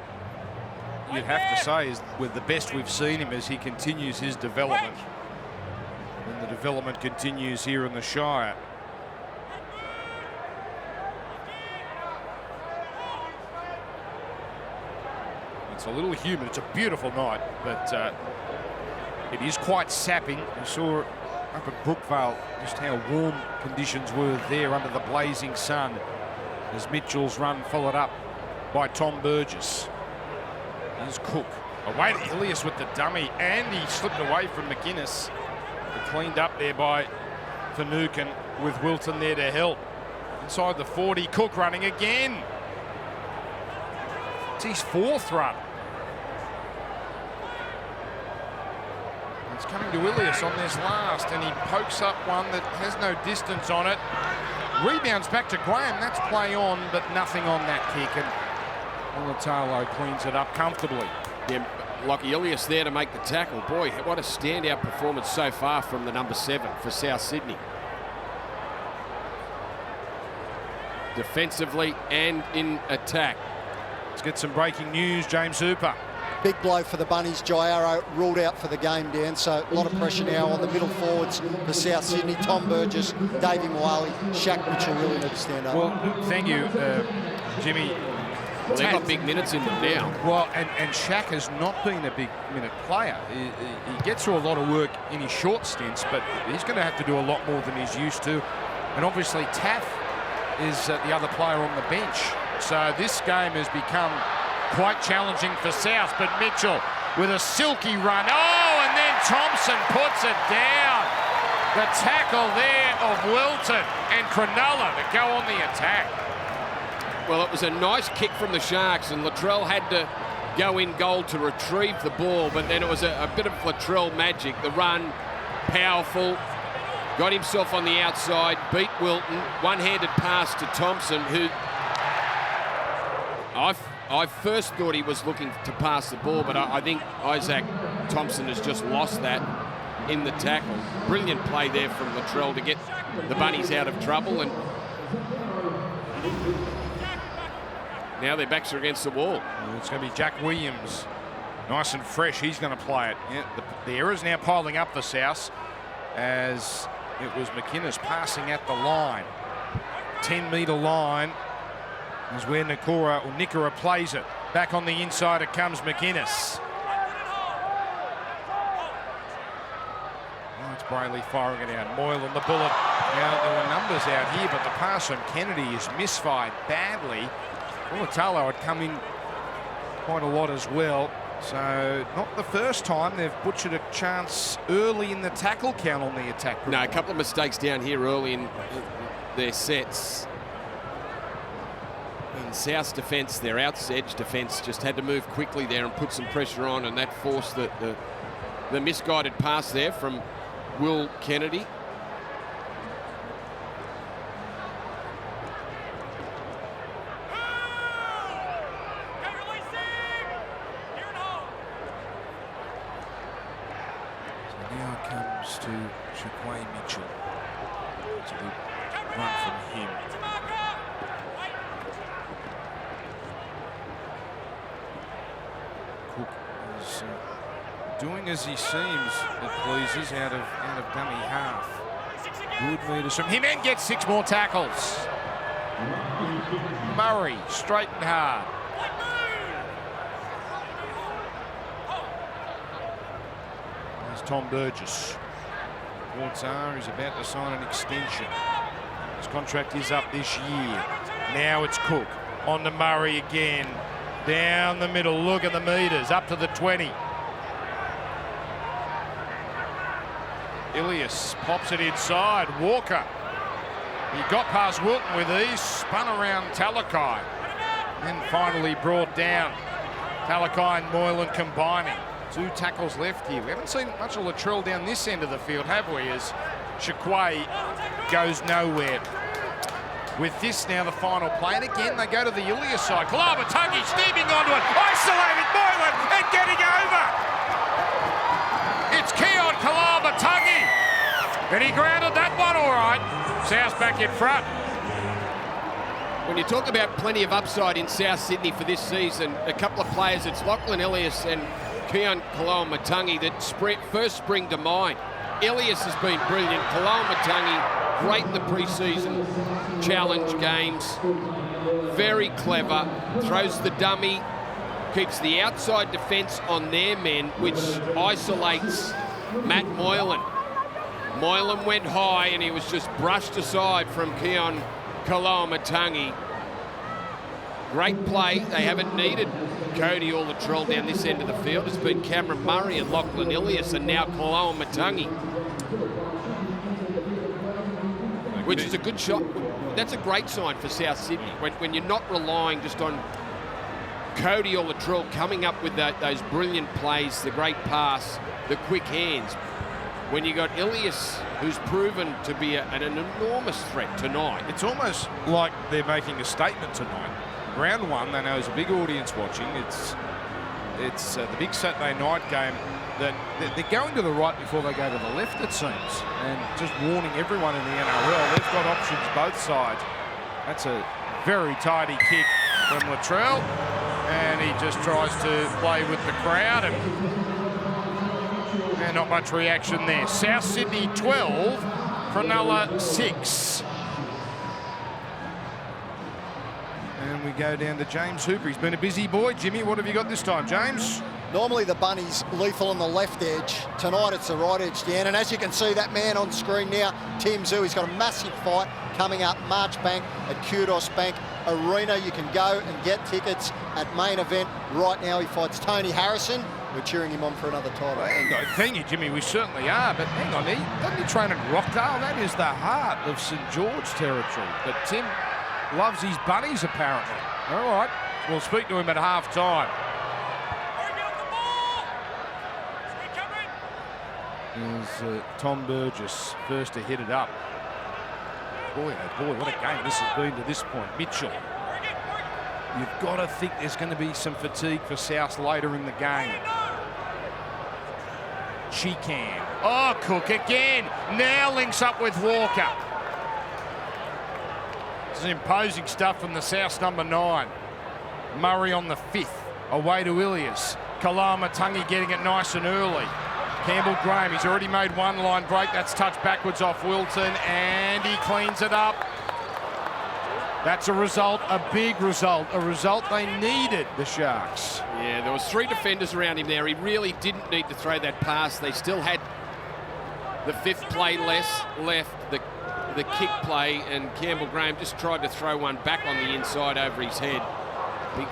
you'd have to say, is with the best we've seen him as he continues his development. And the development continues here in the Shire. It's a little humid. It's a beautiful night, but it is quite sapping. You saw up at Brookvale just how warm conditions were there under the blazing sun. as Mitchell's run followed up by Tom Burgess. Here's Cook. Away to Ilias with the dummy, and he slipped away from McInnes. Cleaned up there by Finucane with Wilton there to help. Inside the 40, Cook running again. It's his 4th run. It's coming to Ilias on this last, and he pokes up one that has no distance on it. Rebounds back to Graham. That's play on, but nothing on that kick, and Mulatalo cleans it up comfortably. Yeah, Lockie Ilias there to make the tackle. Boy, what a standout performance so far from the number 7 for South Sydney. Defensively and in attack. Let's get some breaking news. James Hooper. Big blow for the Bunnies. Jairo ruled out for the game, Dan. So a lot of pressure now on the middle forwards for South Sydney. Tom Burgess, Davey Moali, Shaq Mitchell really need to stand up. Well, thank you, Jimmy. Well, they've got big minutes in them now. Well, and Shaq has not been a big minute player. He gets through a lot of work in his short stints, but he's going to have to do a lot more than he's used to. And obviously Taff is the other player on the bench. So this game has become quite challenging for South, but Mitchell with a silky run. Oh, and then Thompson puts it down. The tackle there of Wilton and Cronulla to go on the attack. Well, it was a nice kick from the Sharks, and Latrell had to go in goal to retrieve the ball, but then it was a bit of Latrell magic. The run, powerful, got himself on the outside, beat Wilton, one-handed pass to Thompson, who I first thought he was looking to pass the ball, but I think Isaac Thompson has just lost that in the tackle. Brilliant play there from Latrell to get the Bunnies out of trouble, and now their backs are against the wall. It's going to be Jack Williams. Nice and fresh. He's going to play it. Yeah, the errors now piling up for South as it was McInnes passing at the line. 10-metre line is where Nikora plays it. Back on the inside it comes McInnes. Oh, it's Brayley firing it out. Moyle and the bullet. Now there were numbers out here, but the pass from Kennedy is misfired badly. Mulatalo had come in quite a lot as well. So not the first time they've butchered a chance early in the tackle count on the attack. No, a couple of mistakes down here early in their sets. In South's defence, their outs-edge defence just had to move quickly there and put some pressure on, and that forced the misguided pass there from Will Kennedy. To Shaquai Mitchell. It's a good run from him. Cook is doing as he seems, it pleases, out of dummy half. Good meters from him, and gets 6 more tackles. Murray, straight and hard. There's Tom Burgess. Wartsar is about to sign an extension. His contract is up this year. Now it's Cook. On to Murray again. Down the middle. Look at the meters. Up to the 20. Ilias pops it inside. Walker. He got past Wilton with ease. Spun around Talakai. Then finally brought down. Talakai and Moylan combining. 2 tackles left here. We haven't seen much of Latrell down this end of the field, have we? As Shaquai goes nowhere. With this now the final play, and again they go to the Ilias side. Kalabatungi steaming onto it, isolated Moylan and getting over. It's Keon Kalabatungi, and he grounded that one all right. South back in front. When you talk about plenty of upside in South Sydney for this season, a couple of players, it's Lachlan Ilias and Keon Kalabatungi that first spring to mind. Ilias has been brilliant. Kalabatungi, great in the pre-season challenge games. Very clever. Throws the dummy. Keeps the outside defence on their men, which isolates Matt Moylan. Moylan went high and he was just brushed aside from Keon Kalabatungi. Great play. They haven't needed Cody or Latrell down this end of the field. It's been Cameron Murray and Lachlan Ilias and now Cronulla, which is a good shot. That's a great sign for South Sydney when you're not relying just on Cody or Latrell coming up with those brilliant plays, the great pass, the quick hands. When you got Ilias, who's proven to be an enormous threat tonight. It's almost like they're making a statement tonight. Round one, they know there's a big audience watching. It's the big Saturday night game that they're going to the right before they go to the left, it seems. And just warning everyone in the NRL, they've got options both sides. That's a very tidy kick from Latrell. And he just tries to play with the crowd. And not much reaction there. South Sydney 12, Cronulla 6. And we go down to James Hooper. He's been a busy boy. Jimmy, what have you got this time, James? Normally the Bunnies lethal on the left edge. Tonight it's the right edge, Dan. And as you can see, that man on screen now, Tim Zoo, he's got a massive fight coming up Marchbank at Kudos Bank Arena. You can go and get tickets at main event. Right now he fights Tony Harrison. We're cheering him on for another title. Thank you, Jimmy. We certainly are. But hang on, doesn't he train at Rockdale? That is the heart of St George territory. But Tim loves his bunnies, apparently. All right, we'll speak to him at half-time. Is Tom Burgess first to hit it up. Boy, oh boy, what a game this has been to this point. Mitchell. You've got to think there's going to be some fatigue for South later in the game. Cheekan. Oh, Cook again. Now links up with Walker. This is imposing stuff from the South's number 9. Murray on the 5th. Away to Ilias. Kalamatangi getting it nice and early. Campbell Graham, he's already made one line break. That's touched backwards off Wilton, and he cleans it up. That's a result, a big result, a result they needed, the Sharks. Yeah, there was 3 defenders around him there. He really didn't need to throw that pass. They still had the 5th play left, the kick play, and Campbell Graham just tried to throw one back on the inside over his head. Big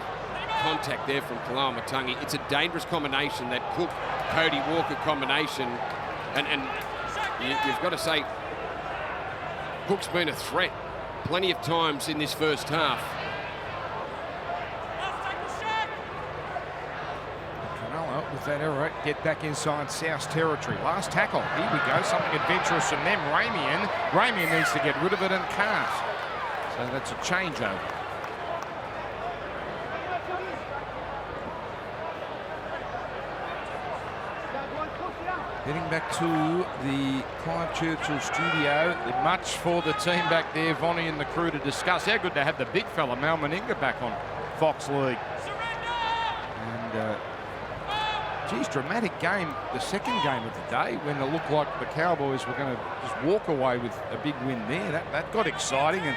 contact there from Kalamatangi. It's a dangerous combination, that Cook-Cody Walker combination, and you've got to say, Cook's been a threat plenty of times in this first half. Cronulla with that error, get back inside South's territory. Last tackle, here we go, something adventurous from them. Ramian needs to get rid of it and can't. So that's a changeover. Getting back to the Clive Churchill studio. Much for the team back there, Vonnie and the crew to discuss. How good to have the big fella, Mal Meninga, back on Fox League. And, geez, dramatic game, the second game of the day, when it looked like the Cowboys were going to just walk away with a big win there. That got exciting, and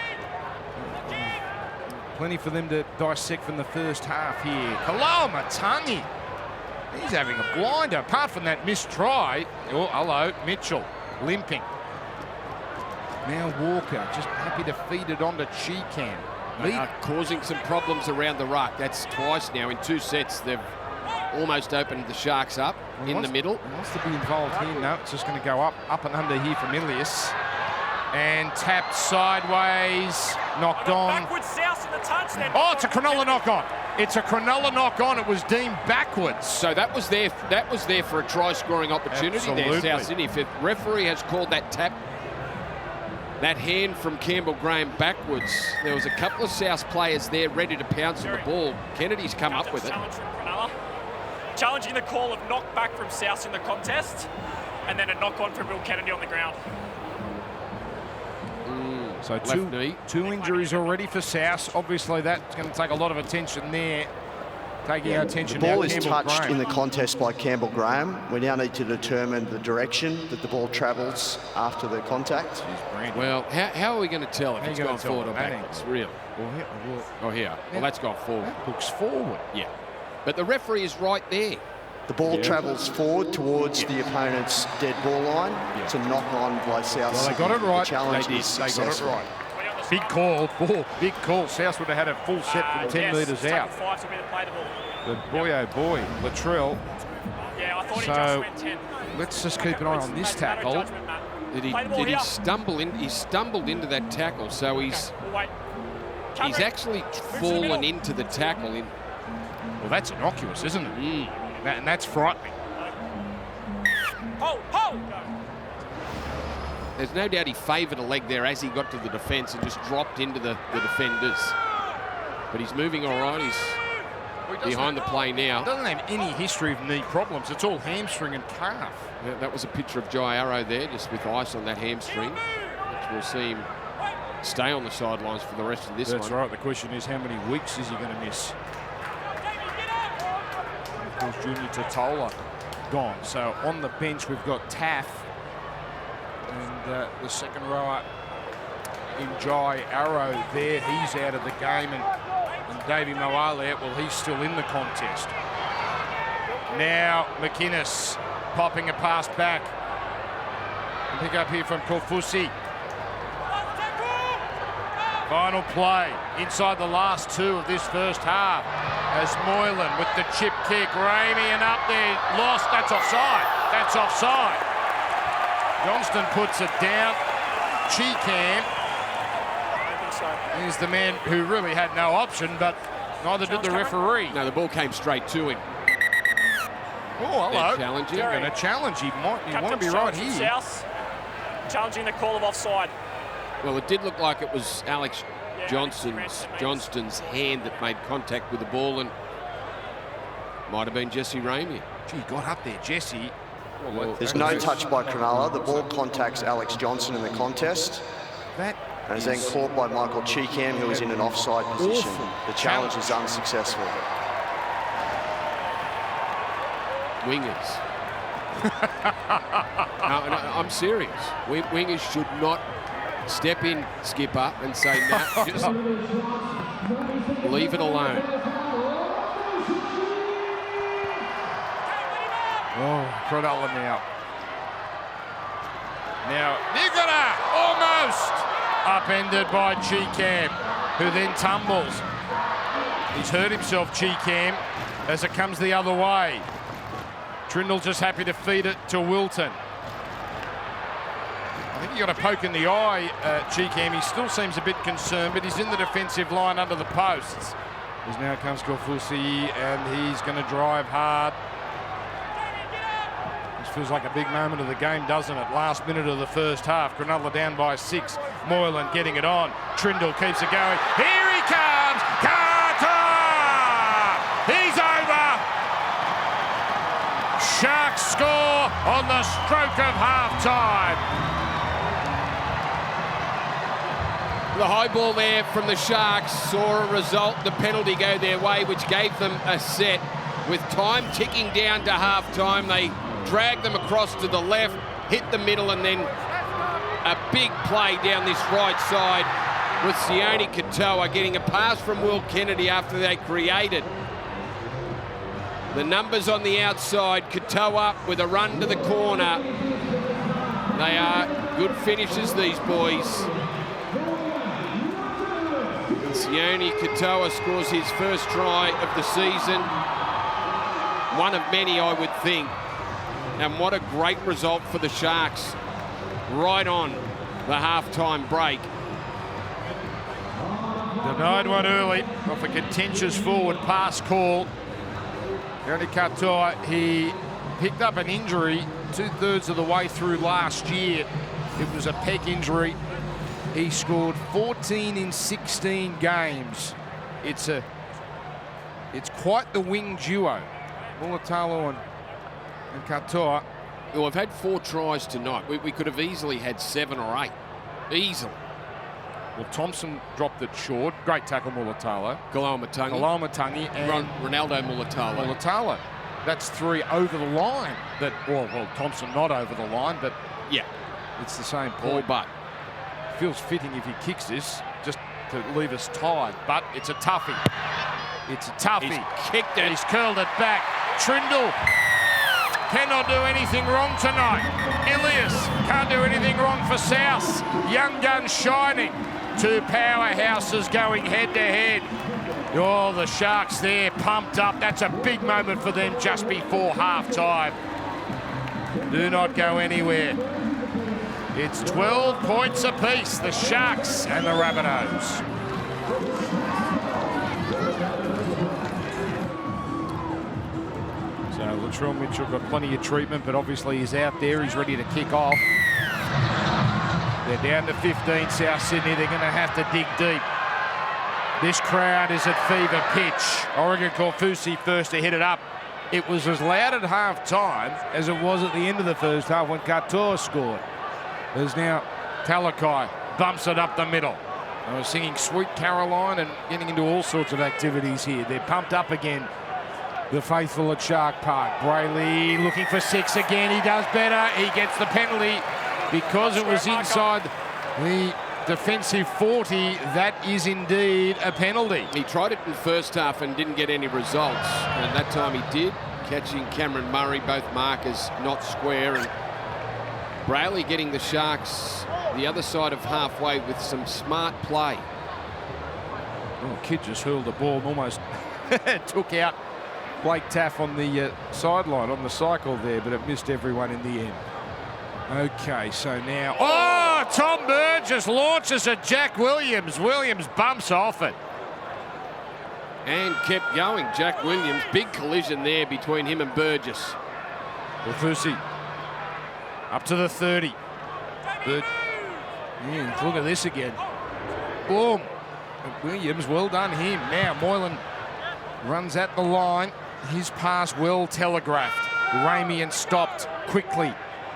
plenty for them to dissect from the first half here. Kalamatangi. He's having a blinder. Apart from that missed try. Oh, hello, Mitchell limping. Now Walker just happy to feed it on to Cheekan. Causing some problems around the ruck. That's twice now in 2 sets. They've almost opened the Sharks up in the middle. He wants to be involved here. No, it's just going to go up and under here from Ilias. And tapped sideways, knocked on. Backwards South in the touch then. Oh, it's a Cronulla knock on. It's a Cronulla knock on. It was deemed backwards. So that was there for a try scoring opportunity. Absolutely. There, South Sydney. If the referee has called that tap, that hand from Campbell Graham backwards, there was a couple of South players there ready to pounce on the ball. Kennedy's come up with it. Challenging the call of knock back from South in the contest, and then a knock on from Will Kennedy on the ground. So two injuries already for South. Obviously, that's going to take a lot of attention there. Taking our attention the now. ball is Campbell touched Graham in the contest by Campbell Graham. We now need to determine the direction that the ball travels after the contact. Well, how are we going to tell if it's gone forward or backwards? Really? Here. Well, that's gone forward. That looks forward. Yeah. But the referee is right there. The ball travels forward towards the opponent's dead ball line to knock on by South. Well, they got it right. The challenge They is got it successful. right. Big call. Oh, big call. South would have had a full set from 10 metres out. 5 to be the play the ball. But boy, oh boy, Latrell. Yeah, I thought he So, just went 10. Let's just keep an eye on this tackle. Did he stumble in? He stumbled into that tackle, so he's actually fallen into the tackle. Well, that's innocuous, isn't it? And that's frightening. There's no doubt he favoured a leg there as he got to the defence and just dropped into the defenders. But he's moving all right. He's behind the play now. Doesn't have any history of knee problems. It's all hamstring and calf. Yeah, that was a picture of Jai Arrow there, just with ice on that hamstring, which will see him stay on the sidelines for the rest of this one. That's right. The question is, how many weeks is he going to miss? Of course, Junior Totola gone. So on the bench, we've got Taff and the second rower in Jai Arrow there. He's out of the game, and Davey Moale, well, he's still in the contest. Now McInnes popping a pass back. And pick up here from Kofusi. Final play inside the last 2 of this first half as Moylan with the chip kick. Ramey and up there, lost. That's offside. That's offside. Johnston puts it down. Cheekham is the man who really had no option, but neither did the referee. No, the ball came straight to him. Oh, hello. Challenging. Going to challenge. He want to be right here. South, challenging the call of offside. Well, it did look like it was Alex Johnston's hand that made contact with the ball, and might have been Jesse Ramey. Gee, got up there, Jesse. Well, there's no touch by Cronulla. The ball contacts Alex Johnson in the contest. That and is then caught by Michael Cheekham, who is in an offside position. Awful. The challenge is unsuccessful. Wingers. No, I'm serious. Wingers should not step in, skipper, and say, nah, just leave it alone. Oh, Cronulla now. Now, Nicola almost upended by Cheekham, who then tumbles. He's hurt himself, Cheekham, as it comes the other way. Trindle just happy to feed it to Wilton. I think he got a poke in the eye, Cheekham. He still seems a bit concerned, but he's in the defensive line under the posts. As now comes Kofusi, and he's going to drive hard. This feels like a big moment of the game, doesn't it? Last minute of the first half. Cronulla down by 6. Moylan getting it on. Trindle keeps it going. Here he comes! Carter! He's over! Sharks score on the stroke of half-time. The high ball there from the Sharks saw a result, the penalty go their way, which gave them a set. With time ticking down to half-time, they dragged them across to the left, hit the middle, and then a big play down this right side with Sione Katoa getting a pass from Will Kennedy after they created. The numbers on the outside, Katoa with a run to the corner. They are good finishers, these boys. And Sione Katoa scores his first try of the season. One of many, I would think. And what a great result for the Sharks. Right on the half-time break. Denied one early off a contentious forward pass call. Sione Katoa, he picked up an injury 2/3 of the way through last year. It was a pec injury. He scored 14 in 16 games. It's quite the wing duo. Mulatalo and Katoa. Well, I've had 4 tries tonight. We could have easily had 7 or 8. Easily. Well, Thompson dropped it short. Great tackle, Mulatalo. Kalaumatangi and Ronaldo Mulatalo. That's 3 over the line. Well, Thompson not over the line, but yeah, it's the same point. But feels fitting if he kicks this just to leave us tied. But it's a toughie. It's a toughie. He's kicked it. He's curled it back. Trindle cannot do anything wrong tonight. Ilias can't do anything wrong for South. Young gun shining. Two powerhouses going head to head. Oh, the Sharks there pumped up. That's a big moment for them just before half-time. Do not go anywhere. It's 12 points apiece, the Sharks and the Rabbitohs. So Latrell Mitchell got plenty of treatment, but obviously he's out there. He's ready to kick off. They're down to 15, South Sydney. They're going to have to dig deep. This crowd is at fever pitch. Oregon Corfusi first to hit it up. It was as loud at half-time as it was at the end of the first half when Katoa scored. There's now Talakai, bumps it up the middle. I was singing Sweet Caroline and getting into all sorts of activities here. They're pumped up again, the faithful at Shark Park. Brayley looking for 6 again. He does better. He gets the penalty because it was inside the defensive 40. That is indeed a penalty. He tried it in the first half and didn't get any results. And that time he did, catching Cameron Murray, both markers not square. And Brayley getting the Sharks the other side of halfway with some smart play. Oh, kid just hurled the ball and almost took out Blake Taff on the sideline on the cycle there, but it missed everyone in the end. Okay, so now... Oh, Tom Burgess launches at Jack Williams. Williams bumps off it. And kept going. Jack Williams, big collision there between him and Burgess. Corfusi up to the 30. Look at this again. Boom. Williams, well done him. Now Moylan runs at the line. His pass well telegraphed. Ramian stopped quickly.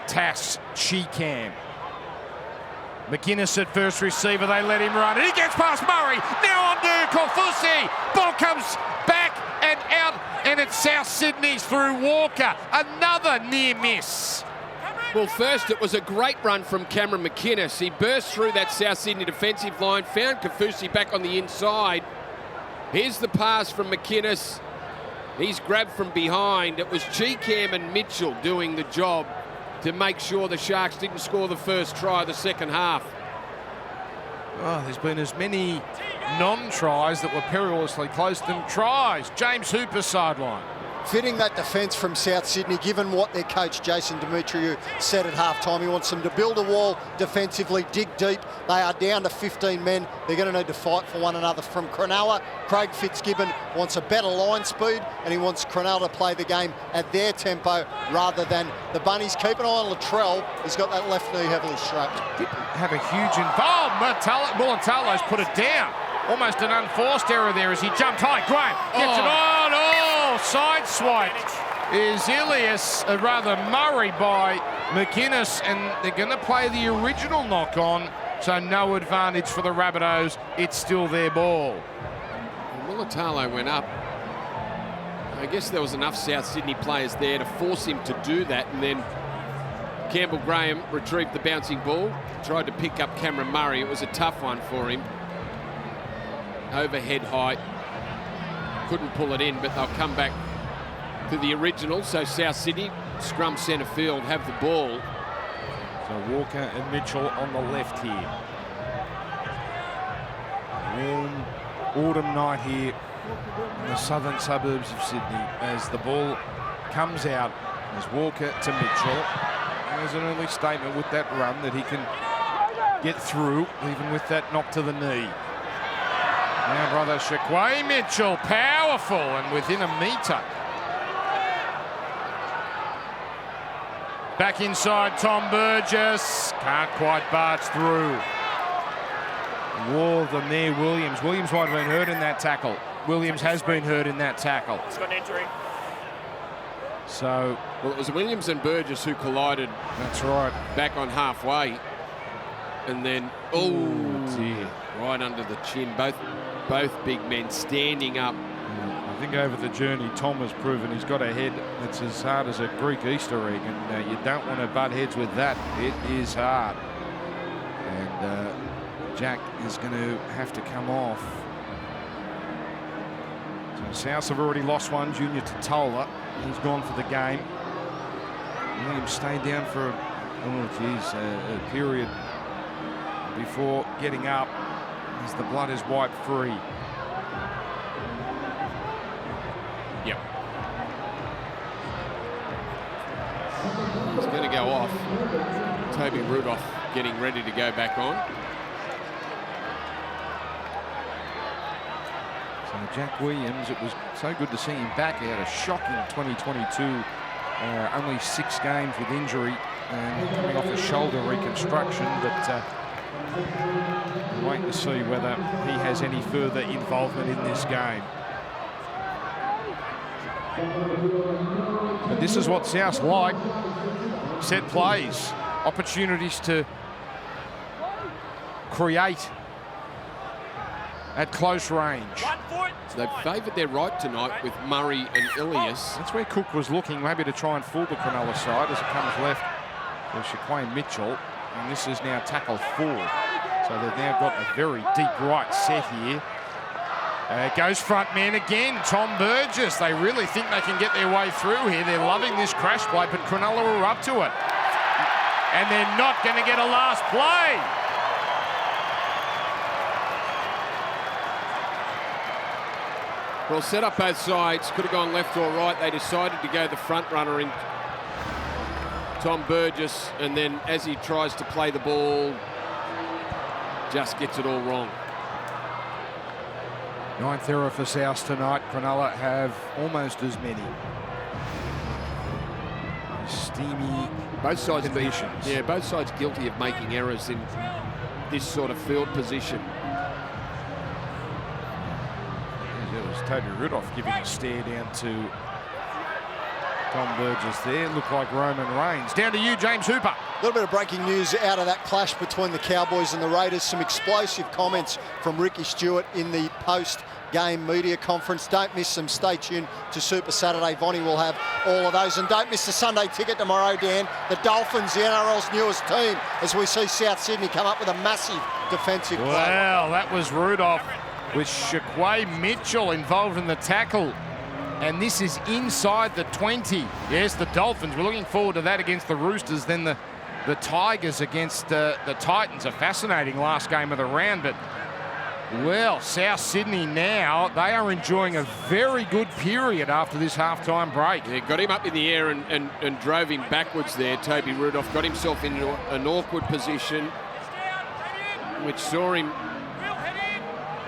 Tass, Cheekham. McInnes at first receiver. They let him run. He gets past Murray. Now on to Corfusi. Ball comes back and out, and it's South Sydney's through Walker. Another near miss. Well, first it was a great run from Cameron McInnes. He burst through that South Sydney defensive line, found Corfusi back on the inside. Here's the pass from McInnes. He's grabbed from behind. It was Cheekham and Mitchell doing the job to make sure the Sharks didn't score the first try of the second half. Oh, there's been as many non-tries that were perilously close to them tries. James Hooper sideline. Fitting that defence from South Sydney, given what their coach Jason Demetriou said at half-time. He wants them to build a wall defensively, dig deep. They are down to 15 men. They're going to need to fight for one another. From Cronulla, Craig Fitzgibbon wants a better line speed, and he wants Cronulla to play the game at their tempo rather than the Bunnies. Keep an eye on Latrell. He's got that left knee heavily strapped. Didn't have a huge involvement. Mulantalo's put it down. Almost an unforced error there as he jumped high. Graham gets it on. Oh, side swipe is Ilias, rather Murray by McInnes, and they're going to play the original knock on, so no advantage for the Rabbitohs. It's still their ball. Mulantalo went up. I guess there was enough South Sydney players there to force him to do that, and then Campbell Graham retrieved the bouncing ball, tried to pick up Cameron Murray. It was a tough one for him. Overhead height, couldn't pull it in, but they'll come back to the original. So South Sydney, scrum centre field, have the ball. So Walker and Mitchell on the left here. Warm autumn night here in the southern suburbs of Sydney as the ball comes out as Walker to Mitchell. There's an early statement with that run that he can get through even with that knock to the knee. Now brother Shaquay Mitchell, powerful and within a metre. Back inside Tom Burgess, can't quite barge through. War of them there, Williams. Williams might have been hurt in that tackle. Williams has been hurt in that tackle. He's got an injury. So, well, it was Williams and Burgess who collided. That's right. Back on halfway. And then, oh dear. Right under the chin. Both big men standing up. I think over the journey, Tom has proven he's got a head that's as hard as a Greek Easter egg, and you don't want to butt heads with that. It is hard. And Jack is going to have to come off. So South have already lost one, Junior Totola. He's gone for the game. Williams stayed down for a period before getting up as the blood is wiped free. Yep. He's going to go off. Toby Rudolph getting ready to go back on. So Jack Williams, it was so good to see him back. He had a shocking 2022. Only 6 games with injury and coming off a shoulder reconstruction, but we'll wait to see whether he has any further involvement in this game. But this is what South like. Set plays, opportunities to create at close range. So they've favoured their right tonight with Murray and Ilias. That's where Cook was looking, maybe to try and fool the Cronulla side as it comes left for Shaquay Mitchell. And this is now tackle 4. So they've now got a very deep right set here. Goes front man again, Tom Burgess. They really think they can get their way through here. They're loving this crash play, but Cronulla are up to it. And they're not going to get a last play. Well, set up both sides. Could have gone left or right. They decided to go the front runner in Tom Burgess, and then as he tries to play the ball, just gets it all wrong. 9th error for South tonight. Cronulla have almost as many. Steamy both sides conditions. Yeah, both sides guilty of making errors in this sort of field position. It was Toby Rudolph giving a stare down to Tom Burgess there. Looked like Roman Reigns. Down to you, James Hooper. A little bit of breaking news out of that clash between the Cowboys and the Raiders. Some explosive comments from Ricky Stewart in the post-game media conference. Don't miss them. Stay tuned to Super Saturday. Vonnie will have all of those. And don't miss the Sunday ticket tomorrow, Dan. The Dolphins, the NRL's newest team, as we see South Sydney come up with a massive defensive play. Well, that was Rudolph with Shaquay Mitchell involved in the tackle. And this is inside the 20. Yes, the Dolphins. We're looking forward to that against the Roosters. Then the Tigers against the Titans. A fascinating last game of the round. But, well, South Sydney now, they are enjoying a very good period after this halftime break. Yeah, got him up in the air and drove him backwards there. Toby Rudolph got himself into an awkward position, which saw him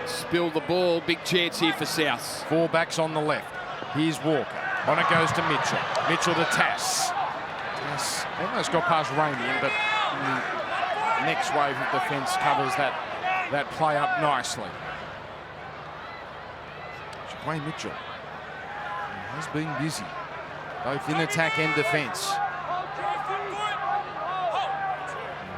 spill the ball. Big chance here for South. 4 backs on the left. Here's Walker. On it goes to Mitchell. Mitchell to Tass. Tass almost got past Ramian, but the next wave of defence covers that play up nicely. Shaquay Mitchell has been busy, both in attack and defence.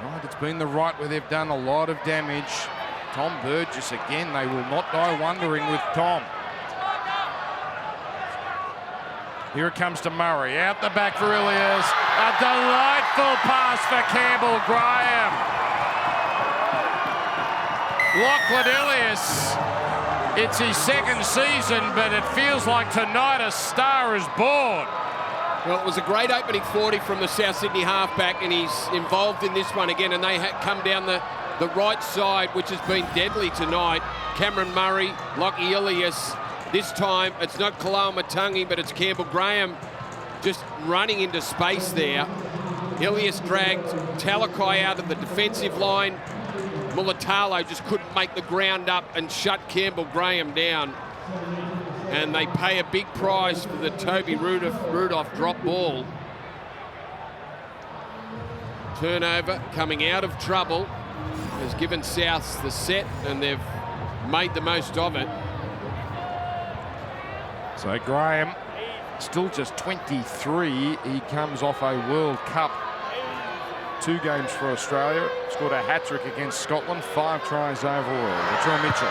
Right, it's been the right where they've done a lot of damage. Tom Burgess again. They will not die wondering with Tom. Here it comes to Murray. Out the back for Ilias. A delightful pass for Campbell Graham. Lachlan Ilias. It's his 2nd season, but it feels like tonight a star is born. Well, it was a great opening 40 from the South Sydney halfback, and he's involved in this one again, and they come down the right side, which has been deadly tonight. Cameron Murray, Lachie Ilias. This time, it's not Kalao Matangi, but it's Campbell Graham just running into space there. Ilias dragged Talakai out of the defensive line. Mulatalo just couldn't make the ground up and shut Campbell Graham down. And they pay a big price for the Toby Rudolph drop ball. Turnover coming out of trouble has given South the set, and they've made the most of it. So Graham, still just 23. He comes off a World Cup. 2 games for Australia. Scored a hat-trick against Scotland. 5 tries overall. Latrell Mitchell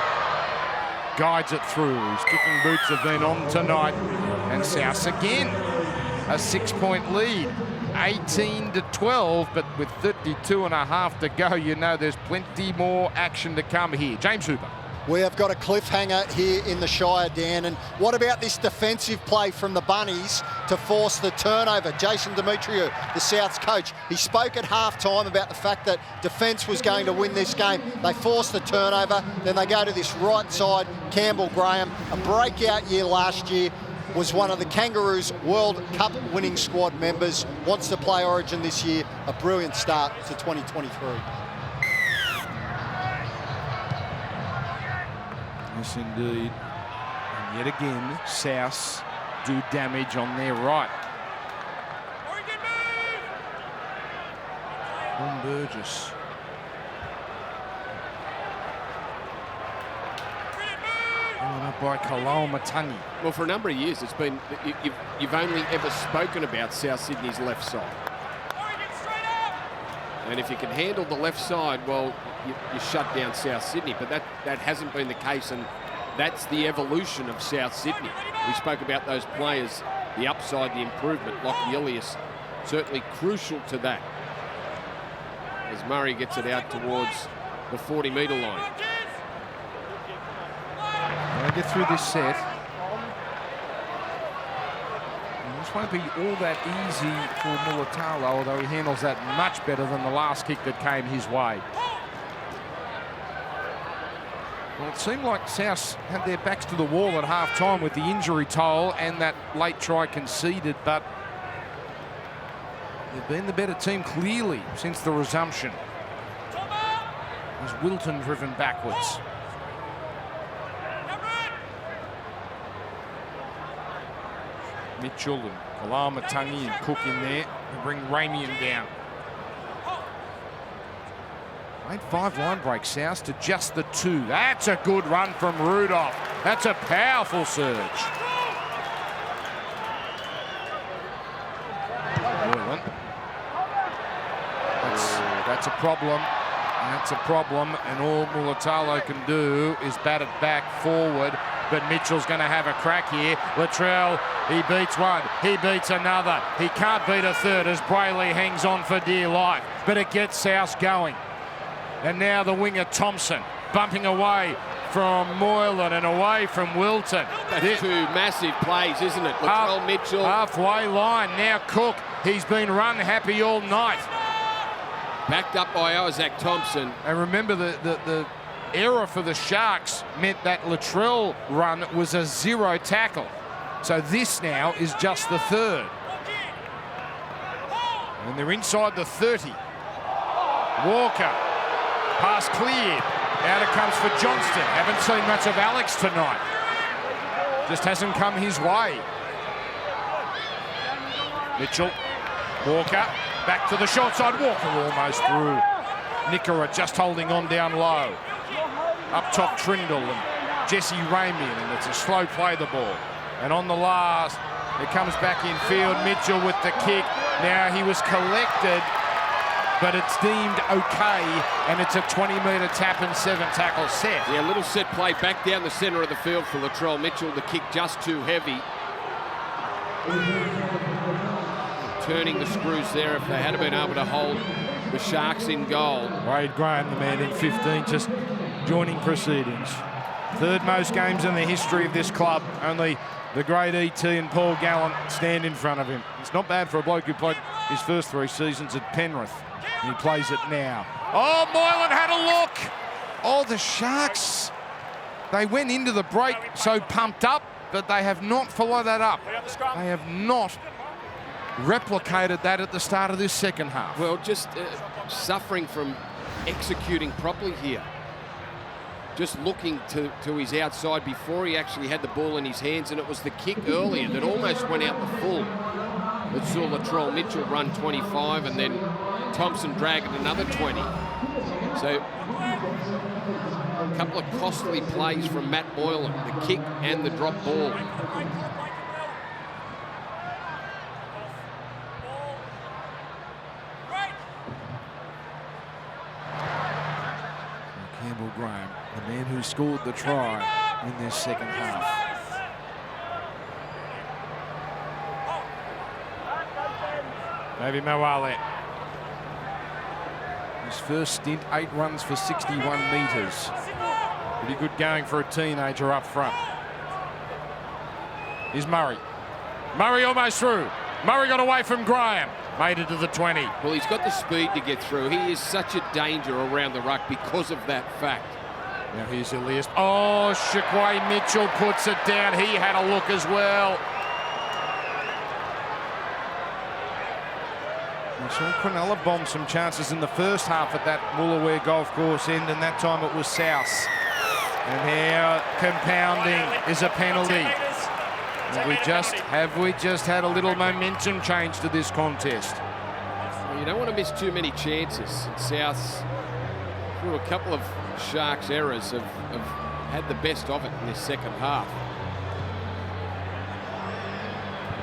guides it through. His kicking boots have been on tonight. And South again, a 6-point lead. 18-12, but with 32 and a half to go, you know there's plenty more action to come here. James Hooper. We have got a cliffhanger here in the Shire, Dan. And what about this defensive play from the Bunnies to force the turnover? Jason Demetriou, the South's coach, he spoke at halftime about the fact that defence was going to win this game. They forced the turnover, then they go to this right side. Campbell Graham, a breakout year last year, was one of the Kangaroos World Cup winning squad members, wants to play Origin this year. A brilliant start to 2023. Yes, indeed. And yet again, South do damage on their right. From Burgess. Up by Kalaumatangi. Well, for a number of years, it's been you've only ever spoken about South Sydney's left side. And if you can handle the left side, well, you shut down South Sydney. But that hasn't been the case, and that's the evolution of South Sydney. We spoke about those players, the upside, the improvement. Lockie Ilias, certainly crucial to that. As Murray gets it out towards the 40-metre line. When I get through this set, this won't be all that easy for Mulatalo, although he handles that much better than the last kick that came his way. Well, it seemed like South had their backs to the wall at half-time with the injury toll and that late try conceded, but they've been the better team clearly since the resumption. As Wilton driven backwards. Mitchell and Kalaumatangi and Cook in there to bring Ramian down. 8-5 line break, South to just the 2. That's a good run from Rudolph. That's a powerful surge. Moylan. That's a problem. That's a problem, and all Mulatalo can do is bat it back forward. But Mitchell's going to have a crack here. Latrell, he beats one, he beats another. He can't beat a third as Brayley hangs on for dear life. But it gets South going. And now the winger Thompson bumping away from Moylan and away from Wilton. That's two massive plays, isn't it? Latrell Mitchell. Halfway line, now Cook. He's been run happy all night. Backed up by Isaac Thompson. And remember the error for the Sharks meant that Latrell run was a 0 tackle. So this now is just the third. And they're inside the 30. Walker, pass cleared. Out it comes for Johnston. Haven't seen much of Alex tonight. Just hasn't come his way. Mitchell, Walker, back to the short side. Walker almost through. Nickera just holding on down low. Up top, Trindle and Jesse Ramian, and it's a slow play the ball. And on the last, it comes back in field. Mitchell with the kick. Now he was collected, but it's deemed okay, and it's a 20-metre tap and 7 tackle set. Yeah, little set play back down the centre of the field for Latrell Mitchell. The kick just too heavy. Turning the screws there if they had been able to hold the Sharks in goal. Wade Graham, the man in 15, just joining proceedings. Third most games in the history of this club. Only the great E.T. and Paul Gallant stand in front of him. It's not bad for a bloke who played his first 3 seasons at Penrith. And he plays it now. Oh, Moylan had a look. Oh, the Sharks. They went into the break so pumped up, but they have not followed that up. They have not replicated that at the start of this second half. Well, just suffering from executing properly here. Just looking to his outside before he actually had the ball in his hands, and it was the kick earlier that almost went out the full that saw Latrell Mitchell run 25 and then Thompson drag it another 20. So a couple of costly plays from Matt Moylan, the kick and the drop ball. Campbell Graham, the man who scored the try in this second half. Maybe Mawale. His first stint, 8 runs for 61 metres. Pretty good going for a teenager up front. Here's Murray. Murray almost through. Murray got away from Graham. Made it to the 20. Well, he's got the speed to get through. He is such a danger around the ruck because of that fact. Now here's Ilias. Oh, Shaquay Mitchell puts it down. He had a look as well. I saw Cronulla bomb some chances in the first half at that Woolaware golf course end, and that time it was South. And now compounding is a penalty. Have we just had a little momentum change to this contest? Well, you don't want to miss too many chances. Souths, through a couple of Sharks errors, have had the best of it in this second half.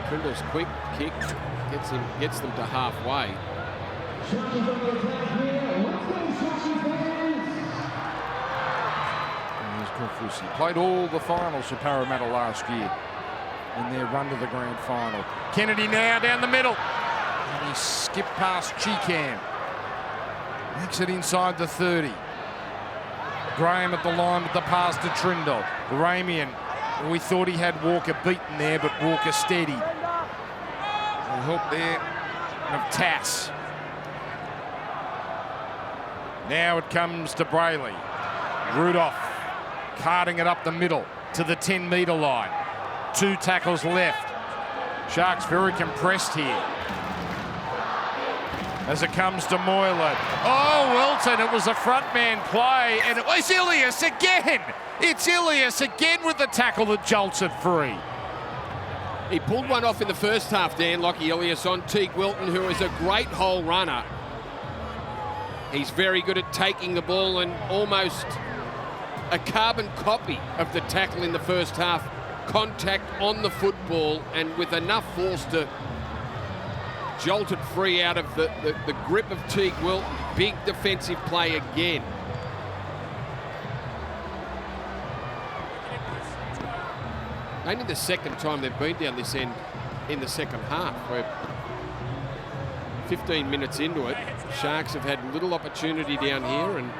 Trindle's quick kick gets them to halfway. He played all the finals for Parramatta last year in their run to the grand final. Kennedy now down the middle. And he skipped past Cheekham. Makes it inside the 30. Graham at the line with the pass to Trindle. Ramian, we thought he had Walker beaten there, but Walker steadied. The help there of Tass. Now it comes to Brayley. Rudolph carting it up the middle to the 10-metre line. 2 tackles left. Sharks very compressed here. As it comes to Moylan. Oh, Wilton, it was a front man play, and it was Ilias again. It's Ilias again with the tackle that jolts it free. He pulled one off in the first half, Dan, Lockie Ilias, on Teague Wilton, who is a great hole runner. He's very good at taking the ball, and almost a carbon copy of the tackle in the first half. Contact on the football, and with enough force to jolt it free out of the grip of Teague Wilton. Big defensive play again. Only the second time they've been down this end in the second half. We're 15 minutes into it. Sharks have had little opportunity down here, and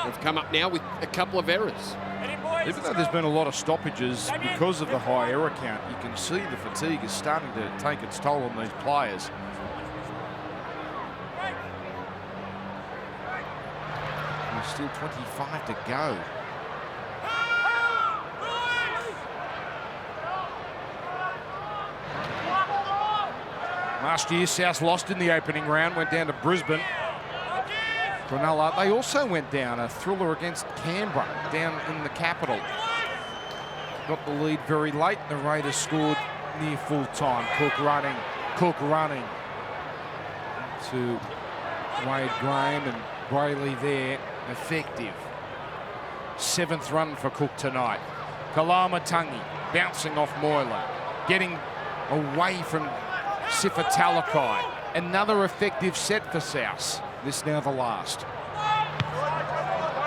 they've come up now with a couple of errors. Even though there's been a lot of stoppages because of the high error count, you can see the fatigue is starting to take its toll on these players. There's still 25 to go. Last year, South lost in the opening round, went down to Brisbane. Cronulla, they also went down a thriller against Canberra down in the capital. Got the lead very late. The Raiders scored near full time. Cook running to Wade Graham, and Brayley there, effective. 7th run for Cook tonight. Kalamatangi bouncing off Moylan, getting away from Sifa Talakai. Another effective set for South. This now the last.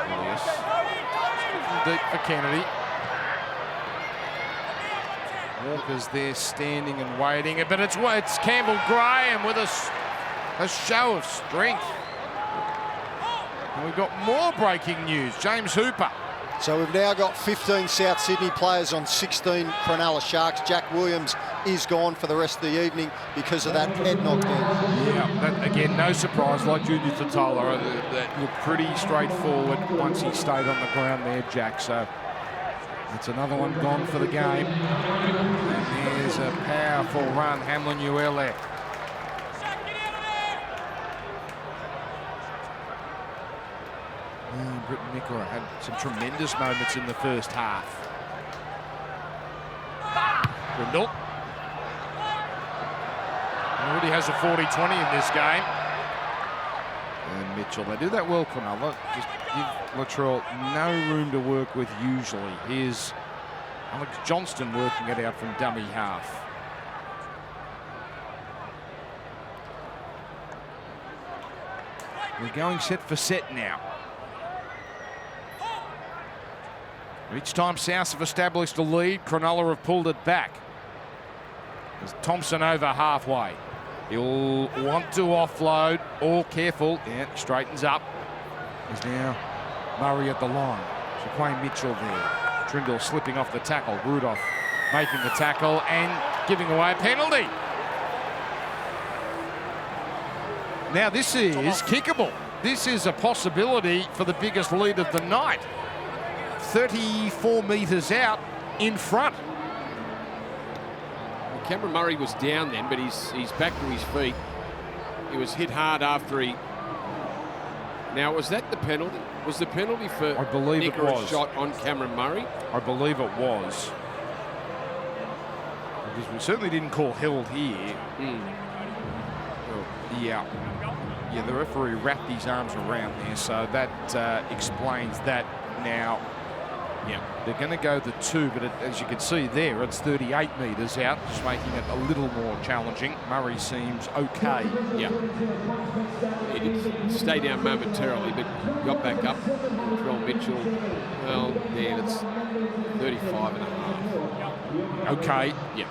Yes. Deep for Kennedy. Walker's there standing and waiting, but it's Campbell Graham with a show of strength. And we've got more breaking news. James Hooper. So we've now got 15 South Sydney players on 16 Cronulla Sharks. Jack Williams is gone for the rest of the evening because of that head knockdown. Yeah, that, again, no surprise, like Junior Tatola. That looked pretty straightforward once he stayed on the ground there, Jack. So it's another one gone for the game. And there's a powerful run, Hamlin Uele. Britton Nicola had some tremendous moments in the first half. Brindle. Already has a 40-20 in this game. And Mitchell, they do that well, Cronulla. Just give Latrell no room to work with usually. Here's Alex Johnston working it out from dummy half. We're going set for set now. Each time South have established a lead, Cronulla have pulled it back. There's Thompson over halfway. He'll want to offload. All careful. Yeah, straightens up. There's now Murray at the line. Shaquan Mitchell there. Trindle slipping off the tackle. Rudolph making the tackle and giving away a penalty. Now this is kickable. This is a possibility for the biggest lead of the night. 34 metres out in front. Well, Cameron Murray was down then, but he's back to his feet. He was hit hard after he... Now, was that the penalty? Was the penalty for I believe it was. shot on Cameron Murray? I believe it was. Because we certainly didn't call held here. Yeah. Yeah, the referee wrapped his arms around there, so that explains that. Now, yeah, they're going to go the 2, but as you can see there, it's 38 metres out, just making it a little more challenging. Murray seems okay. Yeah. He did stay down momentarily, but got back up. Latrell Mitchell, well, yeah, that's 35 and a half. Okay. Yeah.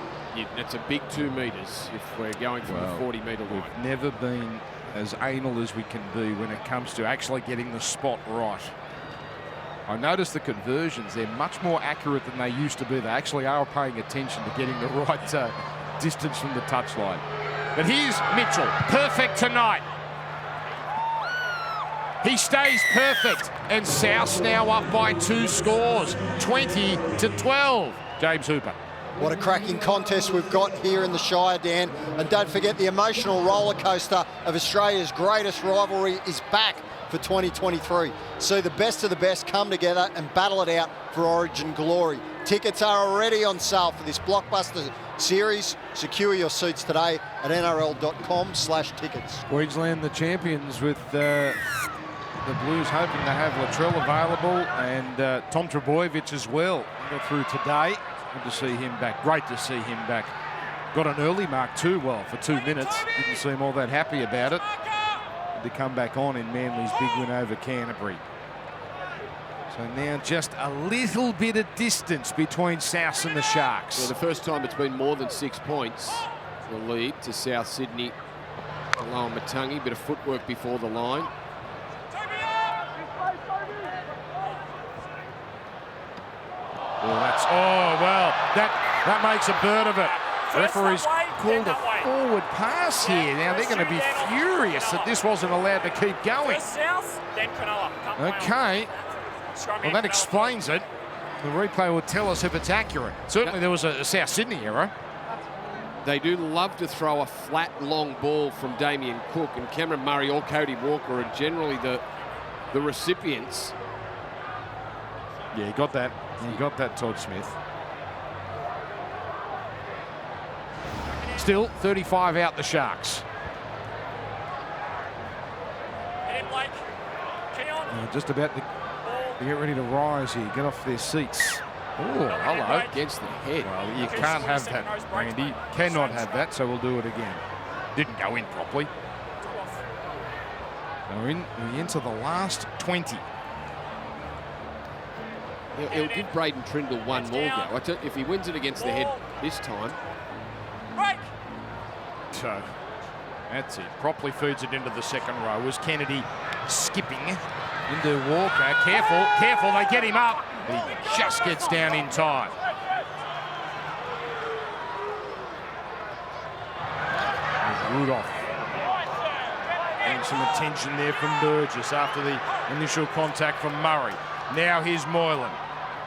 That's a big 2 metres if we're going from the 40-metre line. We've never been as anal as we can be when it comes to actually getting the spot right. I noticed the conversions, they're much more accurate than they used to be. They actually are paying attention to getting the right distance from the touchline. But here's Mitchell, perfect tonight. He stays perfect, and South now up by 2 scores, 20-12. James Hooper. What a cracking contest we've got here in the Shire, Dan. And don't forget, the emotional roller coaster of Australia's greatest rivalry is back for 2023. See the best of the best come together and battle it out for Origin glory. Tickets are already on sale for this blockbuster series. Secure your seats today at nrl.com/tickets. Queensland the champions, with the Blues hoping to have Latrell available and Tom Trbojevic as well. Got through today. Good to see him back. Great to see him back. Got an early mark too, well, for 2 minutes. Didn't seem all that happy about it. Good to come back on in Manly's big win over Canterbury. So now just a little bit of distance between South and the Sharks. Well, the first time it's been more than 6 points. The lead to South Sydney. Along Matangi, bit of footwork before the line. That makes a bird of it. Referees called a forward pass here. Now they're going to be furious that this wasn't allowed to keep going. South, then Cronulla. Okay. Well, that explains it. The replay will tell us if it's accurate. Certainly there was a South Sydney error. They do love to throw a flat, long ball from Damien Cook, and Cameron Murray or Cody Walker are generally the recipients. Yeah, you got that. You got that, Todd Smith. Still 35 out the Sharks. Just about to get ready to rise here. Get off their seats. Oh, hello. Against the head. Well, you can't have that, Randy. Cannot have that, so we'll do it again. Didn't go in properly. We're into the last 20. He'll give Braden Trindle one more go. If he wins it against the head this time. So that's it. Properly feeds it into the second row. Was Kennedy skipping into Walker? Careful, careful, they get him up. He just gets down in time. There's Rudolph. Getting some attention there from Burgess after the initial contact from Murray. Now here's Moylan.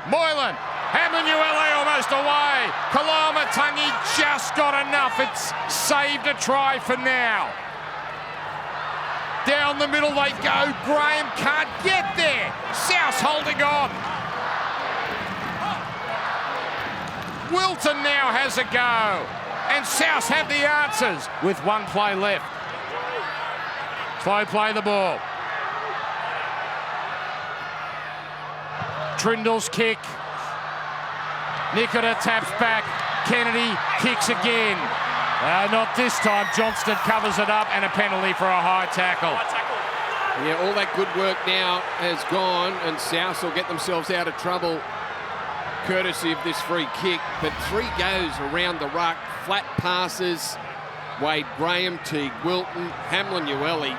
Moylan! Hamanuele almost away. Kalamatangi just got enough. It's saved a try for now. Down the middle they go. Graham can't get there. South holding on. Wilton now has a go. And South have the answers with 1 play left. Slow play the ball. Trindle's kick. Nikita taps back. Kennedy kicks again. Not this time. Johnston covers it up and a penalty for a high tackle. Yeah, all that good work now has gone, and South will get themselves out of trouble courtesy of this free kick. But 3 goes around the ruck, flat passes. Wade Graham, Teague Wilton, Hamlin Ueli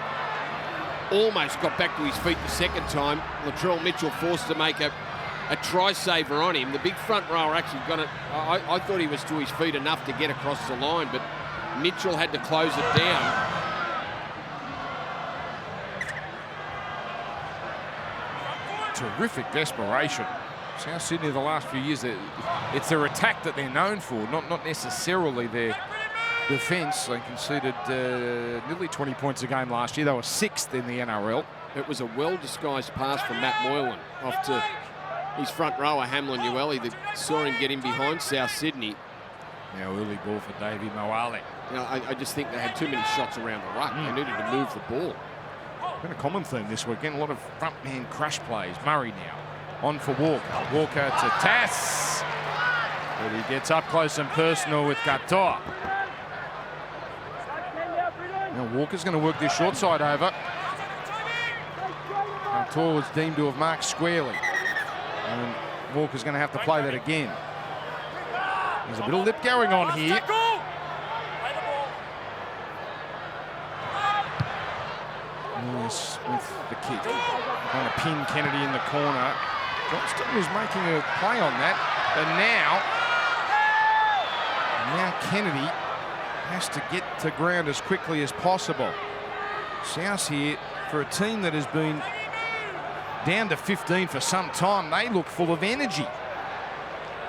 almost got back to his feet the second time. Latrell Mitchell forced to make a a try saver on him. The big front rower actually got it. I thought he was to his feet enough to get across the line, but Mitchell had to close it down. Terrific desperation. South Sydney the last few years, it's their attack that they're known for, not necessarily their defence. They conceded nearly 20 points a game last year. They were 6th in the NRL. It was a well-disguised pass from Matt Moylan off to his front rower, Hamlin Ueli, that saw him get in behind South Sydney. Now early ball for Davey Moale. You know, I just think they had too many shots around the ruck. They needed to move the ball. Been a common theme this weekend. A lot of front man crash plays. Murray now on for Walker. Walker to Tass. But he gets up close and personal with Katoa. Now Walker's going to work this short side over. Katoa was deemed to have marked squarely. And Walker's going to have to play that again. There's a bit of lip going on here. With the kick. Trying to pin Kennedy in the corner. Johnston was making a play on that. But now Kennedy has to get to ground as quickly as possible. South here, for a team that has been down to 15 for some time, they look full of energy.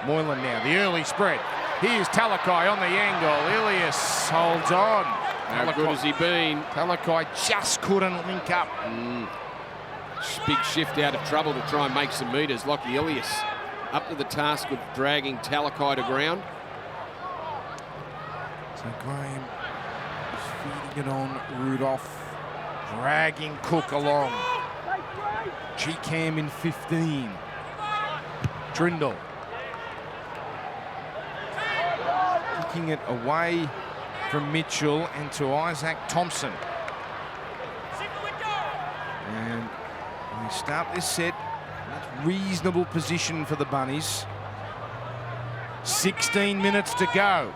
Moylan now, the early spread. Here's Talakai on the angle. Ilias holds on. How good has he been? Talakai just couldn't link up. Big shift out of trouble to try and make some metres. Lockie Ilias up to the task of dragging Talakai to ground. So Graham is feeding it on Rudolph, dragging Cook along. G-Cam in 15. Trindle. Kicking it away from Mitchell and to Isaac Thompson. And we start this set. That's reasonable position for the Bunnies. 16 minutes to go.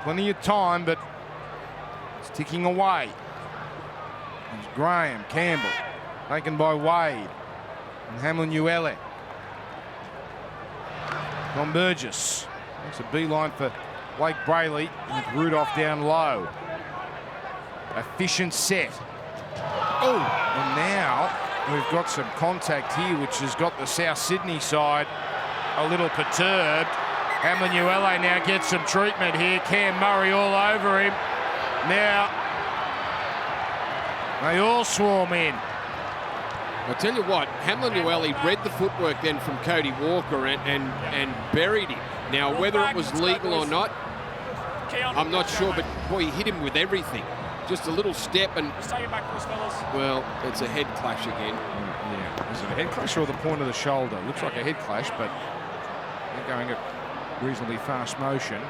Plenty of time, but it's ticking away. There's Graham, Campbell, taken by Wade. And Hamlin Uele. Don Burgess. That's a beeline for Blake Brayley with Rudolph down low. Efficient set. Oh, and now we've got some contact here, which has got the South Sydney side a little perturbed. Hamlin Uele now gets some treatment here. Cam Murray all over him. Now they all swarm in. I'll tell you what, Hamlin Uele read the footwork then from Cody Walker and buried him. Now, whether it was legal or not, I'm not sure, but boy, he hit him with everything. Just a little step and... Just take it back, fellas. Well, it's a head clash again. Yeah, is it a head clash or the point of the shoulder? Looks like a head clash, but they're going at reasonably fast motion.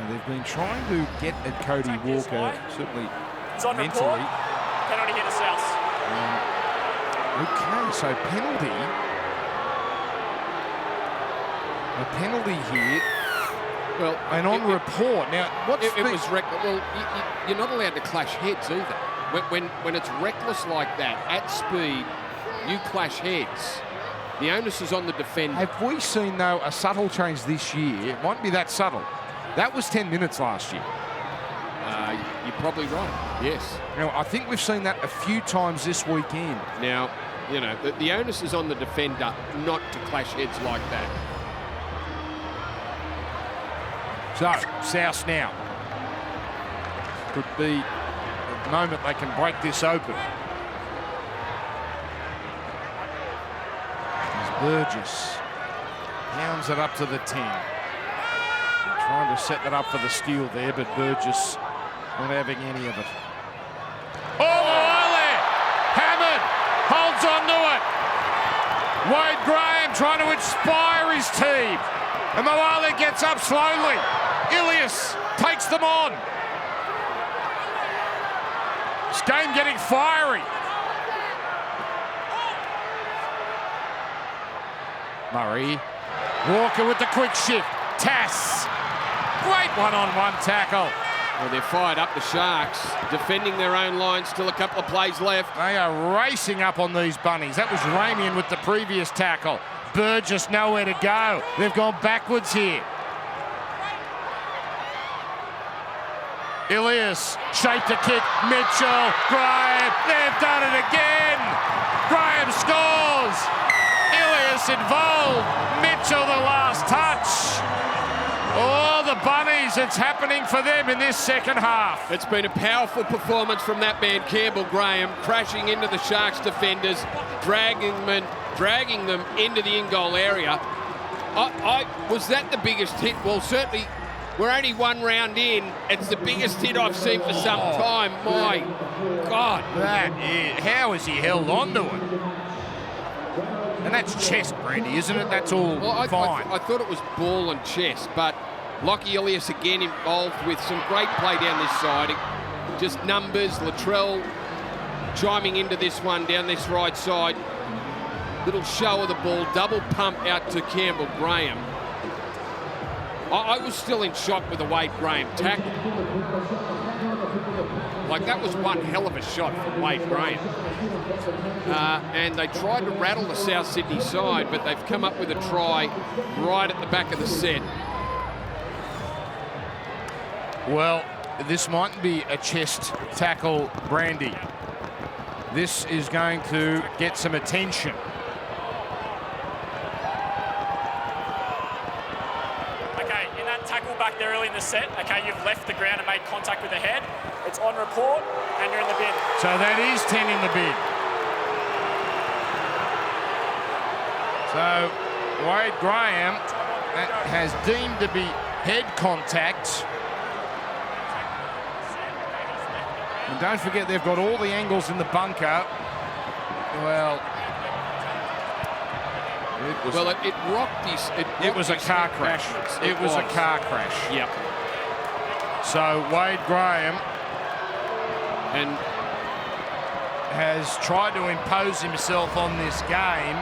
They've been trying to get at Cody Walker, certainly mentally. Penalty here to South. Okay, so penalty. A penalty here. Well, and on report. Now, what's it was reckless. Well, you're not allowed to clash heads either. When it's reckless like that, at speed, you clash heads. The onus is on the defender. Have we seen, though, a subtle change this year? It mightn't be that subtle. That was 10 minutes last year. You're probably right, yes. Now, I think we've seen that a few times this weekend. Now, you know, the onus is on the defender not to clash heads like that. So, South now. Could be the moment they can break this open. There's Burgess. Pounds it up to the 10. Trying to set that up for the steal there, but Burgess not having any of it. Oh, Moale! Hammond holds on to it. Wade Graham trying to inspire his team. And Moale gets up slowly. Ilias takes them on. This game getting fiery. Murray. Walker with the quick shift. Tass. Great one-on-one tackle. Well, they're fired up, the Sharks, defending their own line. Still a couple of plays left. They are racing up on these bunnies. That was Ramian with the previous tackle. Burgess nowhere to go. They've gone backwards here. Ilias shaped a kick. Mitchell, Graham, they've done it again. Graham scores. Ilias involved. Mitchell the last touch. Oh, the bunnies, it's happening for them in this second half. It's been a powerful performance from that man, Campbell Graham, crashing into the Sharks defenders, dragging them into the in-goal area. Was that the biggest hit? Well, certainly, we're only one round in. It's the biggest hit I've seen for some time. My God. How has he held on to it? And that's chest, Brandy, isn't it? That's all fine. I thought it was ball and chest, but Lockie Ilias again involved with some great play down this side. Just numbers, Latrell chiming into this one down this right side. Little show of the ball, double pump out to Campbell Graham. I was still in shock with the Wade Graham tackle. Like, that was one hell of a shot from Wade Graham. And they tried to rattle the South Sydney side, but they've come up with a try right at the back of the set. Well, this mightn't be a chest tackle, Brandy. This is going to get some attention. Okay, in that tackle back there early in the set, okay, you've left the ground and made contact with the head. It's on report, and you're in the bin. So that is 10 in the bin. So Wade Graham, that has deemed to be head contact. And don't forget, they've got all the angles in the bunker. Well, it rocked his... It was a car crash. It was a car crash. Yep. So Wade Graham has tried to impose himself on this game.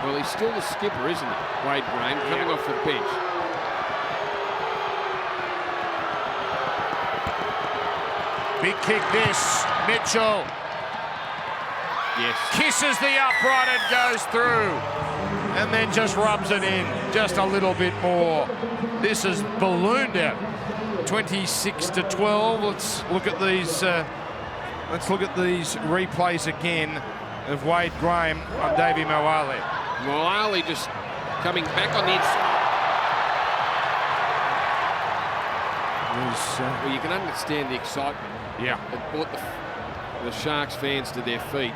Well, he's still the skipper, isn't he? Wade Graham, coming off the bench. Big kick this. Mitchell. Yes. Kisses the upright and goes through. And then just rubs it in just a little bit more. This is ballooned out. 26-12. Let's look at these. Let's look at these replays again of Wade Graham on Davey Moale. Moale just coming back on the inside. Well, you can understand the excitement. Yeah. It brought the Sharks fans to their feet.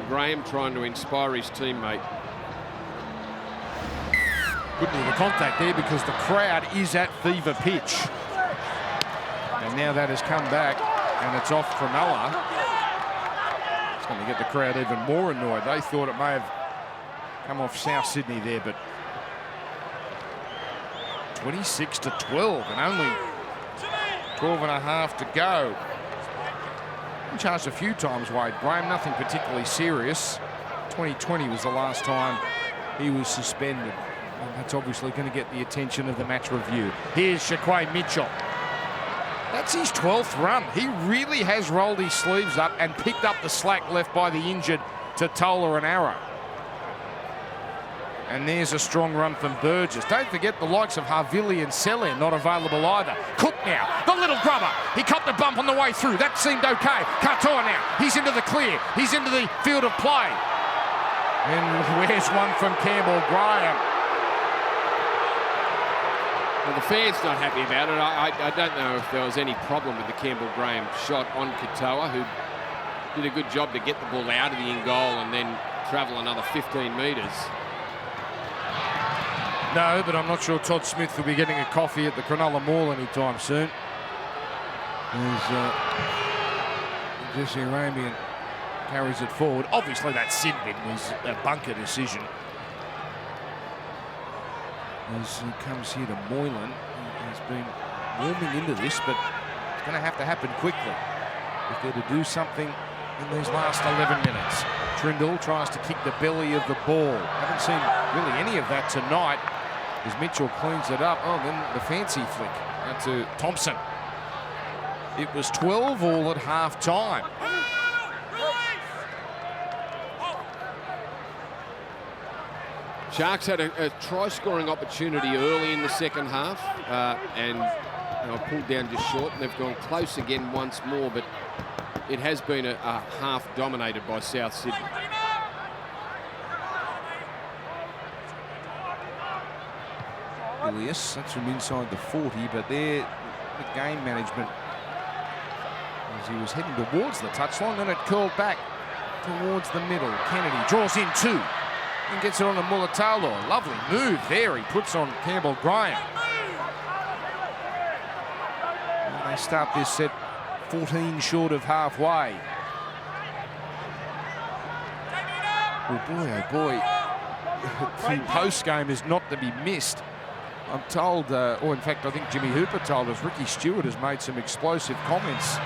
Graham trying to inspire his teammate. Good little contact there because the crowd is at fever pitch. And now that has come back and it's off Cronulla. It's going to get the crowd even more annoyed. They thought it may have come off South Sydney there, but 26-12 and only 12 and a half to go. Been charged a few times, Wade Graham, nothing particularly serious. 2020 was the last time he was suspended. And that's obviously going to get the attention of the match review. Here's Shaquay Mitchell. That's his 12th run. He really has rolled his sleeves up and picked up the slack left by the injured Totola and Arrow. And there's a strong run from Burgess. Don't forget the likes of Havili and Selen not available either. Cook now, the little grubber. He copped a bump on the way through. That seemed okay. Katoa now, he's into the clear. He's into the field of play. And where's one from Campbell Graham? Well, the fans not happy about it. I don't know if there was any problem with the Campbell Graham shot on Katoa, who did a good job to get the ball out of the in-goal and then travel another 15 metres. No, but I'm not sure Todd Smith will be getting a coffee at the Cronulla Mall anytime soon. As Jesse Ramian carries it forward. Obviously that sin bin was a bunker decision. As he comes here to Moylan, he's been warming into this, but it's going to happen quickly if they're to do something in these last 11 minutes. Trindle tries to kick the belly of the ball. Haven't seen really any of that tonight. as Mitchell cleans it up. Oh, then the fancy flick out to Thompson. It was 12 all at half-time. Sharks had a try-scoring opportunity early in the second half, and they were pulled down just short, and they've gone close again once more, but it has been a half dominated by South Sydney. Ilias, that's from inside the 40, but there, the game management, as he was heading towards the touchline, then it curled back towards the middle. Kennedy draws in 2 and gets it on to Mulatalo. Lovely move there. He puts on Campbell Graham. And they start this set 14 short of halfway. Oh boy. The post game is not to be missed. I'm told, or in fact, I think Jimmy Hooper told us, Ricky Stewart has made some explosive comments,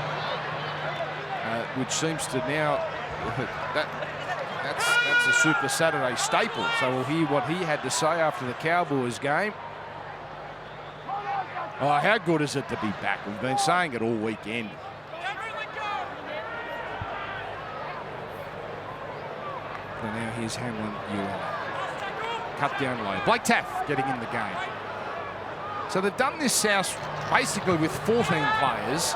which seems to now, that's a Super Saturday staple. So we'll hear what he had to say after the Cowboys game. Oh, how good is it to be back? We've been saying it all weekend. And now here's Hamlin. Cut down low. Blake Taff getting in the game. So they've done this South basically with 14 players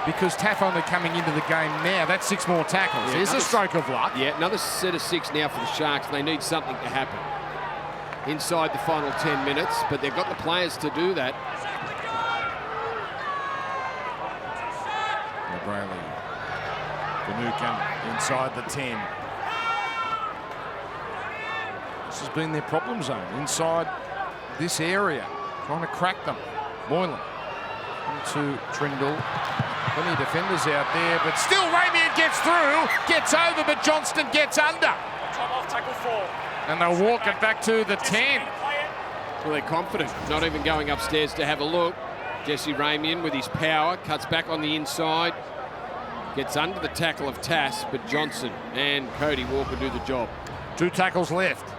because Taff only coming into the game now. That's 6 more tackles. Yeah, there's a stroke of luck. Yeah, another set of 6 now for the Sharks. They need something to happen inside the final 10 minutes, but they've got the players to do that. Brayley. Finucane inside the 10. This has been their problem zone inside this area. Trying to crack them. Moylan into Trindle. Plenty of defenders out there, but still Ramian gets through, gets over, but Johnston gets under. Time off, tackle 4. And they'll walk it back to the 10. Well, they're confident, not even going upstairs to have a look. Jesse Ramian with his power, cuts back on the inside, gets under the tackle of Tass, but Johnson and Cody Walker do the job. 2 tackles left.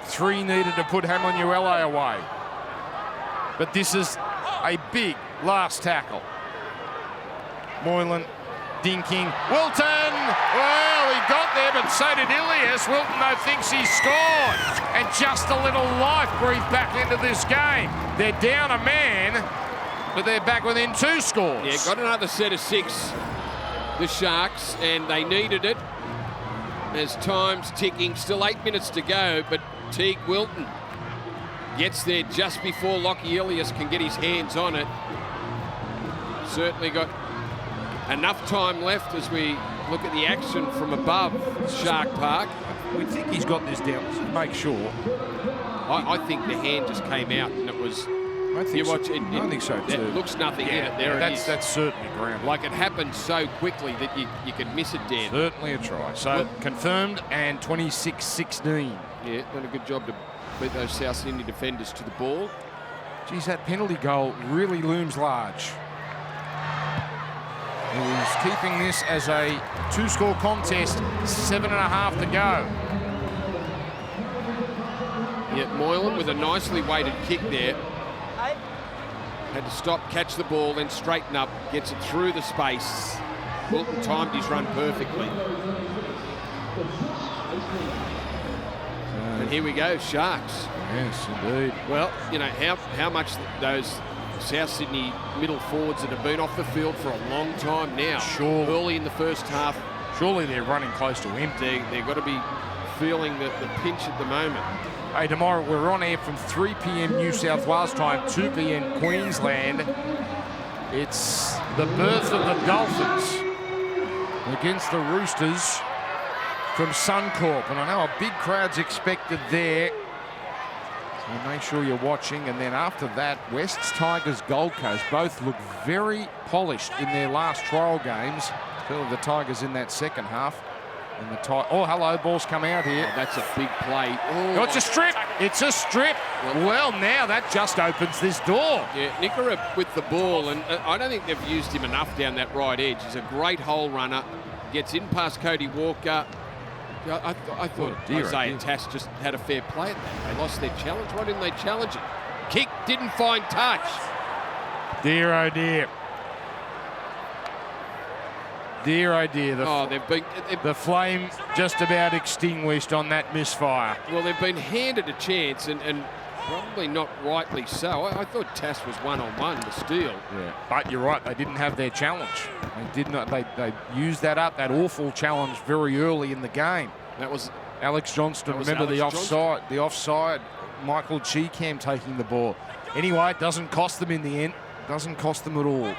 3 needed to put Hamlin-Uele away. But this is a big last tackle. Moylan, dinking. Wilton! Well, he got there, but so did Ilias. Wilton, though, thinks he scored. And just a little life breathed back into this game. They're down a man, but they're back within 2 scores. Yeah, got another set of 6, the Sharks, and they needed it. As time's ticking, still 8 minutes to go, but Teague Wilton gets there just before Lockie Ilias can get his hands on it. Certainly got enough time left as we look at the action from above Shark Park. We think he's got this down. Let's make sure. I think the hand just came out and it was... I think so. I think so too. It looks nothing in it. There it is. That's certainly ground. Like it happened so quickly that you could miss it, Dan. Certainly a try. So confirmed and 26-16. Yeah, done a good job to beat those South Sydney defenders to the ball. Geez, that penalty goal really looms large. He's keeping this as a 2-score contest, 7.5 to go. Yeah, Moylan with a nicely weighted kick there. Had to stop, catch the ball, then straighten up, gets it through the space. Wilton timed his run perfectly. And here we go, Sharks. Yes, indeed. Well, you know, how much those South Sydney middle forwards that have been off the field for a long time now. Sure. Early in the first half. Surely they're running close to empty. They've got to be feeling the pinch at the moment. Hey, tomorrow we're on air from 3 p.m. New South Wales time, 2 p.m. Queensland. It's the birth of the Dolphins against the Roosters from Suncorp. And I know a big crowd's expected there. So make sure you're watching. And then after that, Wests, Tigers, Gold Coast both look very polished in their last trial games. Clearly the Tigers in that second half. And the oh, hello, ball's come out here. Oh, that's a big play. Oh, it's a strip. It's a strip. Well, now that just opens this door. Yeah, Nickera with the ball, and I don't think they've used him enough down that right edge. He's a great hole runner. Gets in past Cody Walker. I thought Isaiah Tass just had a fair play at that. They lost their challenge. Why didn't they challenge it? Kick, didn't find touch. Dear, oh dear. Dear, oh dear. The flame just about extinguished on that misfire. Well, they've been handed a chance and probably not rightly so. I thought Tass was one-on-one to steal. Yeah, but you're right. They didn't have their challenge. They did not. They used that up, that awful challenge, very early in the game. That was Alex Johnston. Remember the offside. The offside. Michael Cheekham taking the ball. Anyway, it doesn't cost them in the end. Doesn't cost them at all.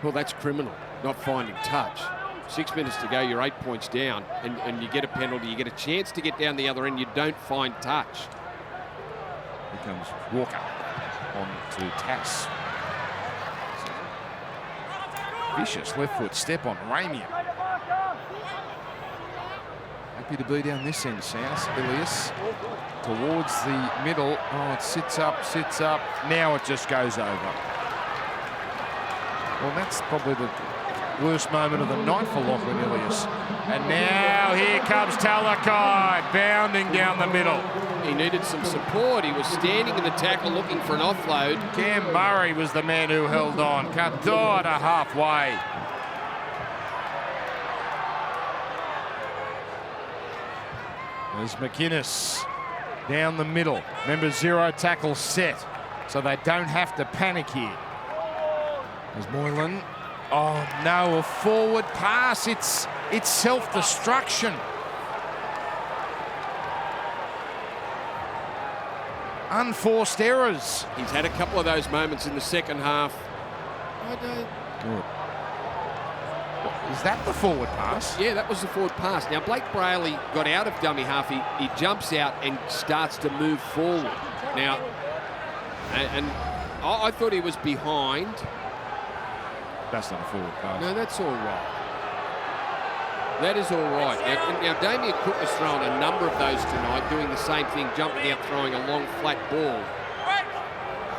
Well, that's criminal, not finding touch. 6 minutes to go, you're 8 points down, and you get a penalty. You get a chance to get down the other end. You don't find touch. Here comes Walker on to Tass. Vicious left foot step on Ramien. Happy to be down this end, South. Ilias towards the middle. Oh, it sits up, sits up. Now it just goes over. Well, that's probably the worst moment of the night for Lachlan Ilias. And now here comes Talakai, bounding down the middle. He needed some support. He was standing in the tackle looking for an offload. Cam Murray was the man who held on. Katoa to halfway. There's McInnes down the middle. Remember, 0 tackle set, so they don't have to panic here. There's Moylan. Oh no, a forward pass. It's self-destruction. Unforced errors. He's had a couple of those moments in the second half. Good. Is that the forward pass? Yeah, that was the forward pass. Now, Blake Brayley got out of dummy half. He jumps out and starts to move forward. Now, and I thought he was behind. That's not a forward pass. No, that's all right. That is all right. Now Damien Cook has thrown a number of those tonight, doing the same thing, jumping out, throwing a long, flat ball.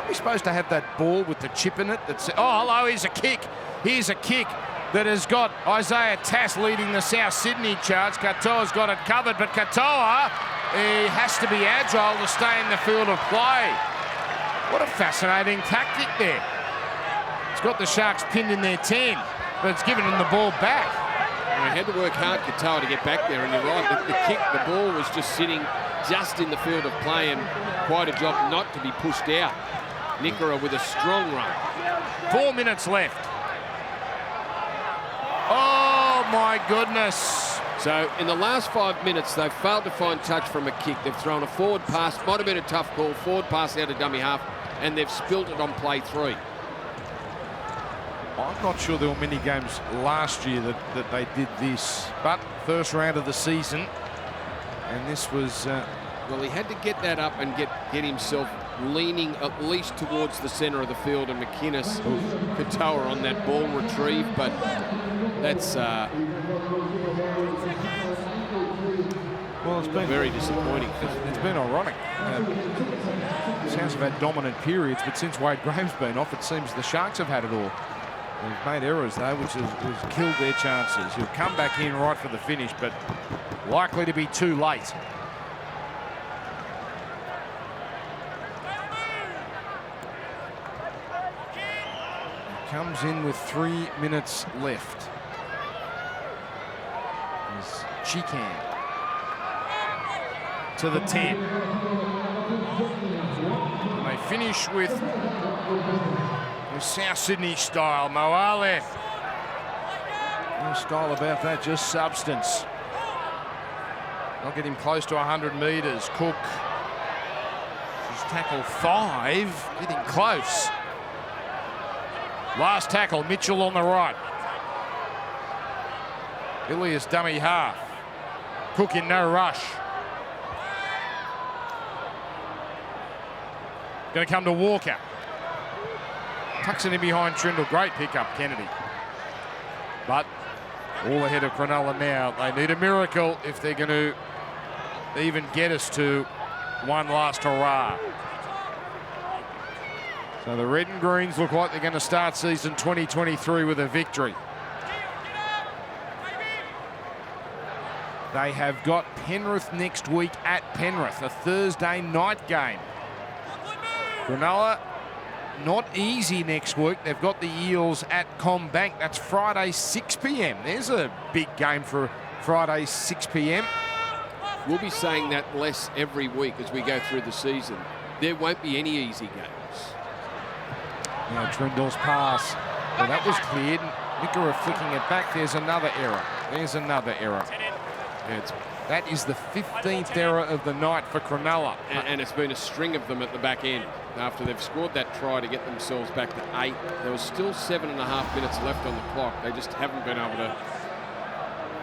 We're supposed to have that ball with the chip in it. Oh, hello, here's a kick. Here's a kick that has got Isaiah Tass leading the South Sydney charge. Katoa's got it covered, but Katoa, he has to be agile to stay in the field of play. What a fascinating tactic there. It's got the Sharks pinned in their 10, but it's given them the ball back. He had to work hard, Katoa, to get back there, and you're right, the kick, the ball was just sitting just in the field of play, and quite a job not to be pushed out. Nikora with a strong run. 4 minutes left. Oh my goodness. So in the last 5 minutes, they've failed to find touch from a kick. They've thrown a forward pass, might have been a tough call, forward pass out of dummy half, and they've spilt it on play 3. I'm not sure there were many games last year that they did this, but first round of the season, and this was... Well, he had to get that up and get himself leaning at least towards the centre of the field, and McInnes, Katoa on that ball retrieve, but that's well, it's been very disappointing. It's been ironic. Sounds have had dominant periods, but since Wade Graham's been off, it seems the Sharks have had it all. They've made errors, though, which has killed their chances. He'll come back in right for the finish, but likely to be too late. He comes in with 3 minutes left. There's Cheekham to the 10. And they finish with South Sydney style. Moale. No style about that, just substance. They'll get him close to 100 metres. Cook. She's tackle 5. Getting close. Last tackle, Mitchell on the right. Ilias dummy half. Cook in no rush. Going to come to Walker. Tucks it in behind Trindle. Great pickup, Kennedy. But all ahead of Cronulla now. They need a miracle if they're going to even get us to one last hurrah. So So the Red and Greens look like they're going to start season 2023 with a victory. They have got Penrith next week at Penrith, a Thursday night game. Cronulla, not easy next week. They've got the Eels at Combank. That's Friday, 6 p.m. There's a big game for Friday, 6 p.m. We'll be saying that less every week as we go through the season. There won't be any easy games. Now Trindle's pass. Well, that was cleared. Nickera flicking it back. There's another error. There's another error. That is the 15th error of the night for Cronulla. And it's been a string of them at the back end. After they've scored that try to get themselves back to 8, there was still 7.5 minutes left on the clock. They just haven't been able to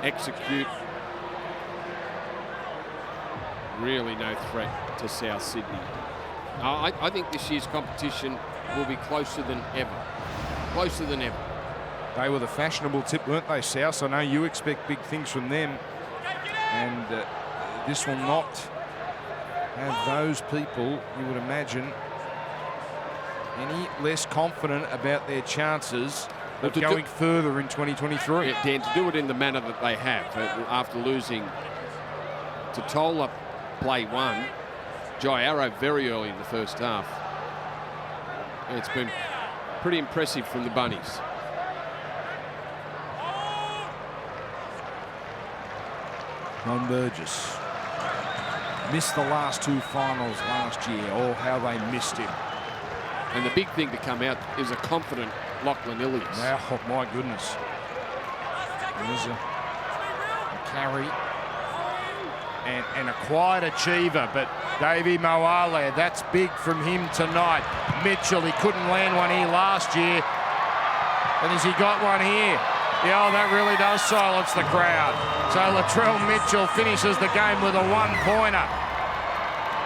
execute. Really no threat to South Sydney. I think this year's competition will be closer than ever. Closer than ever. They were the fashionable tip, weren't they, South? I know you expect big things from them. And this will not have those people, you would imagine, any less confident about their chances of going further in 2023. Yeah, Dan, to do it in the manner that they have, after losing to Tola play 1, Jai Arrow very early in the first half. And it's been pretty impressive from the Bunnies. Ron Burgess missed the last 2 finals last year. Oh, how they missed him. And the big thing to come out is a confident Lachlan Illies. Oh, my goodness. There's a carry and a quiet achiever, but Davey Moale, that's big from him tonight. Mitchell, he couldn't land one here last year. And has he got one here? Yeah, that really does silence the crowd. So Latrell Mitchell finishes the game with a 1-pointer.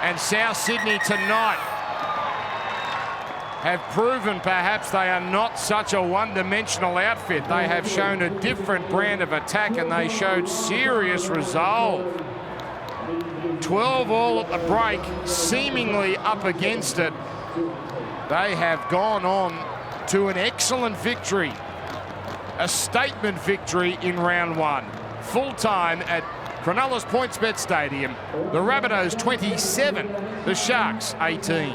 And South Sydney tonight have proven perhaps they are not such a one-dimensional outfit. They have shown a different brand of attack, and they showed serious resolve. 12 all at the break, seemingly up against it. They have gone on to an excellent victory. A statement victory in round 1. Full time at Cronulla's PointsBet Stadium. The Rabbitohs 27, the Sharks 18.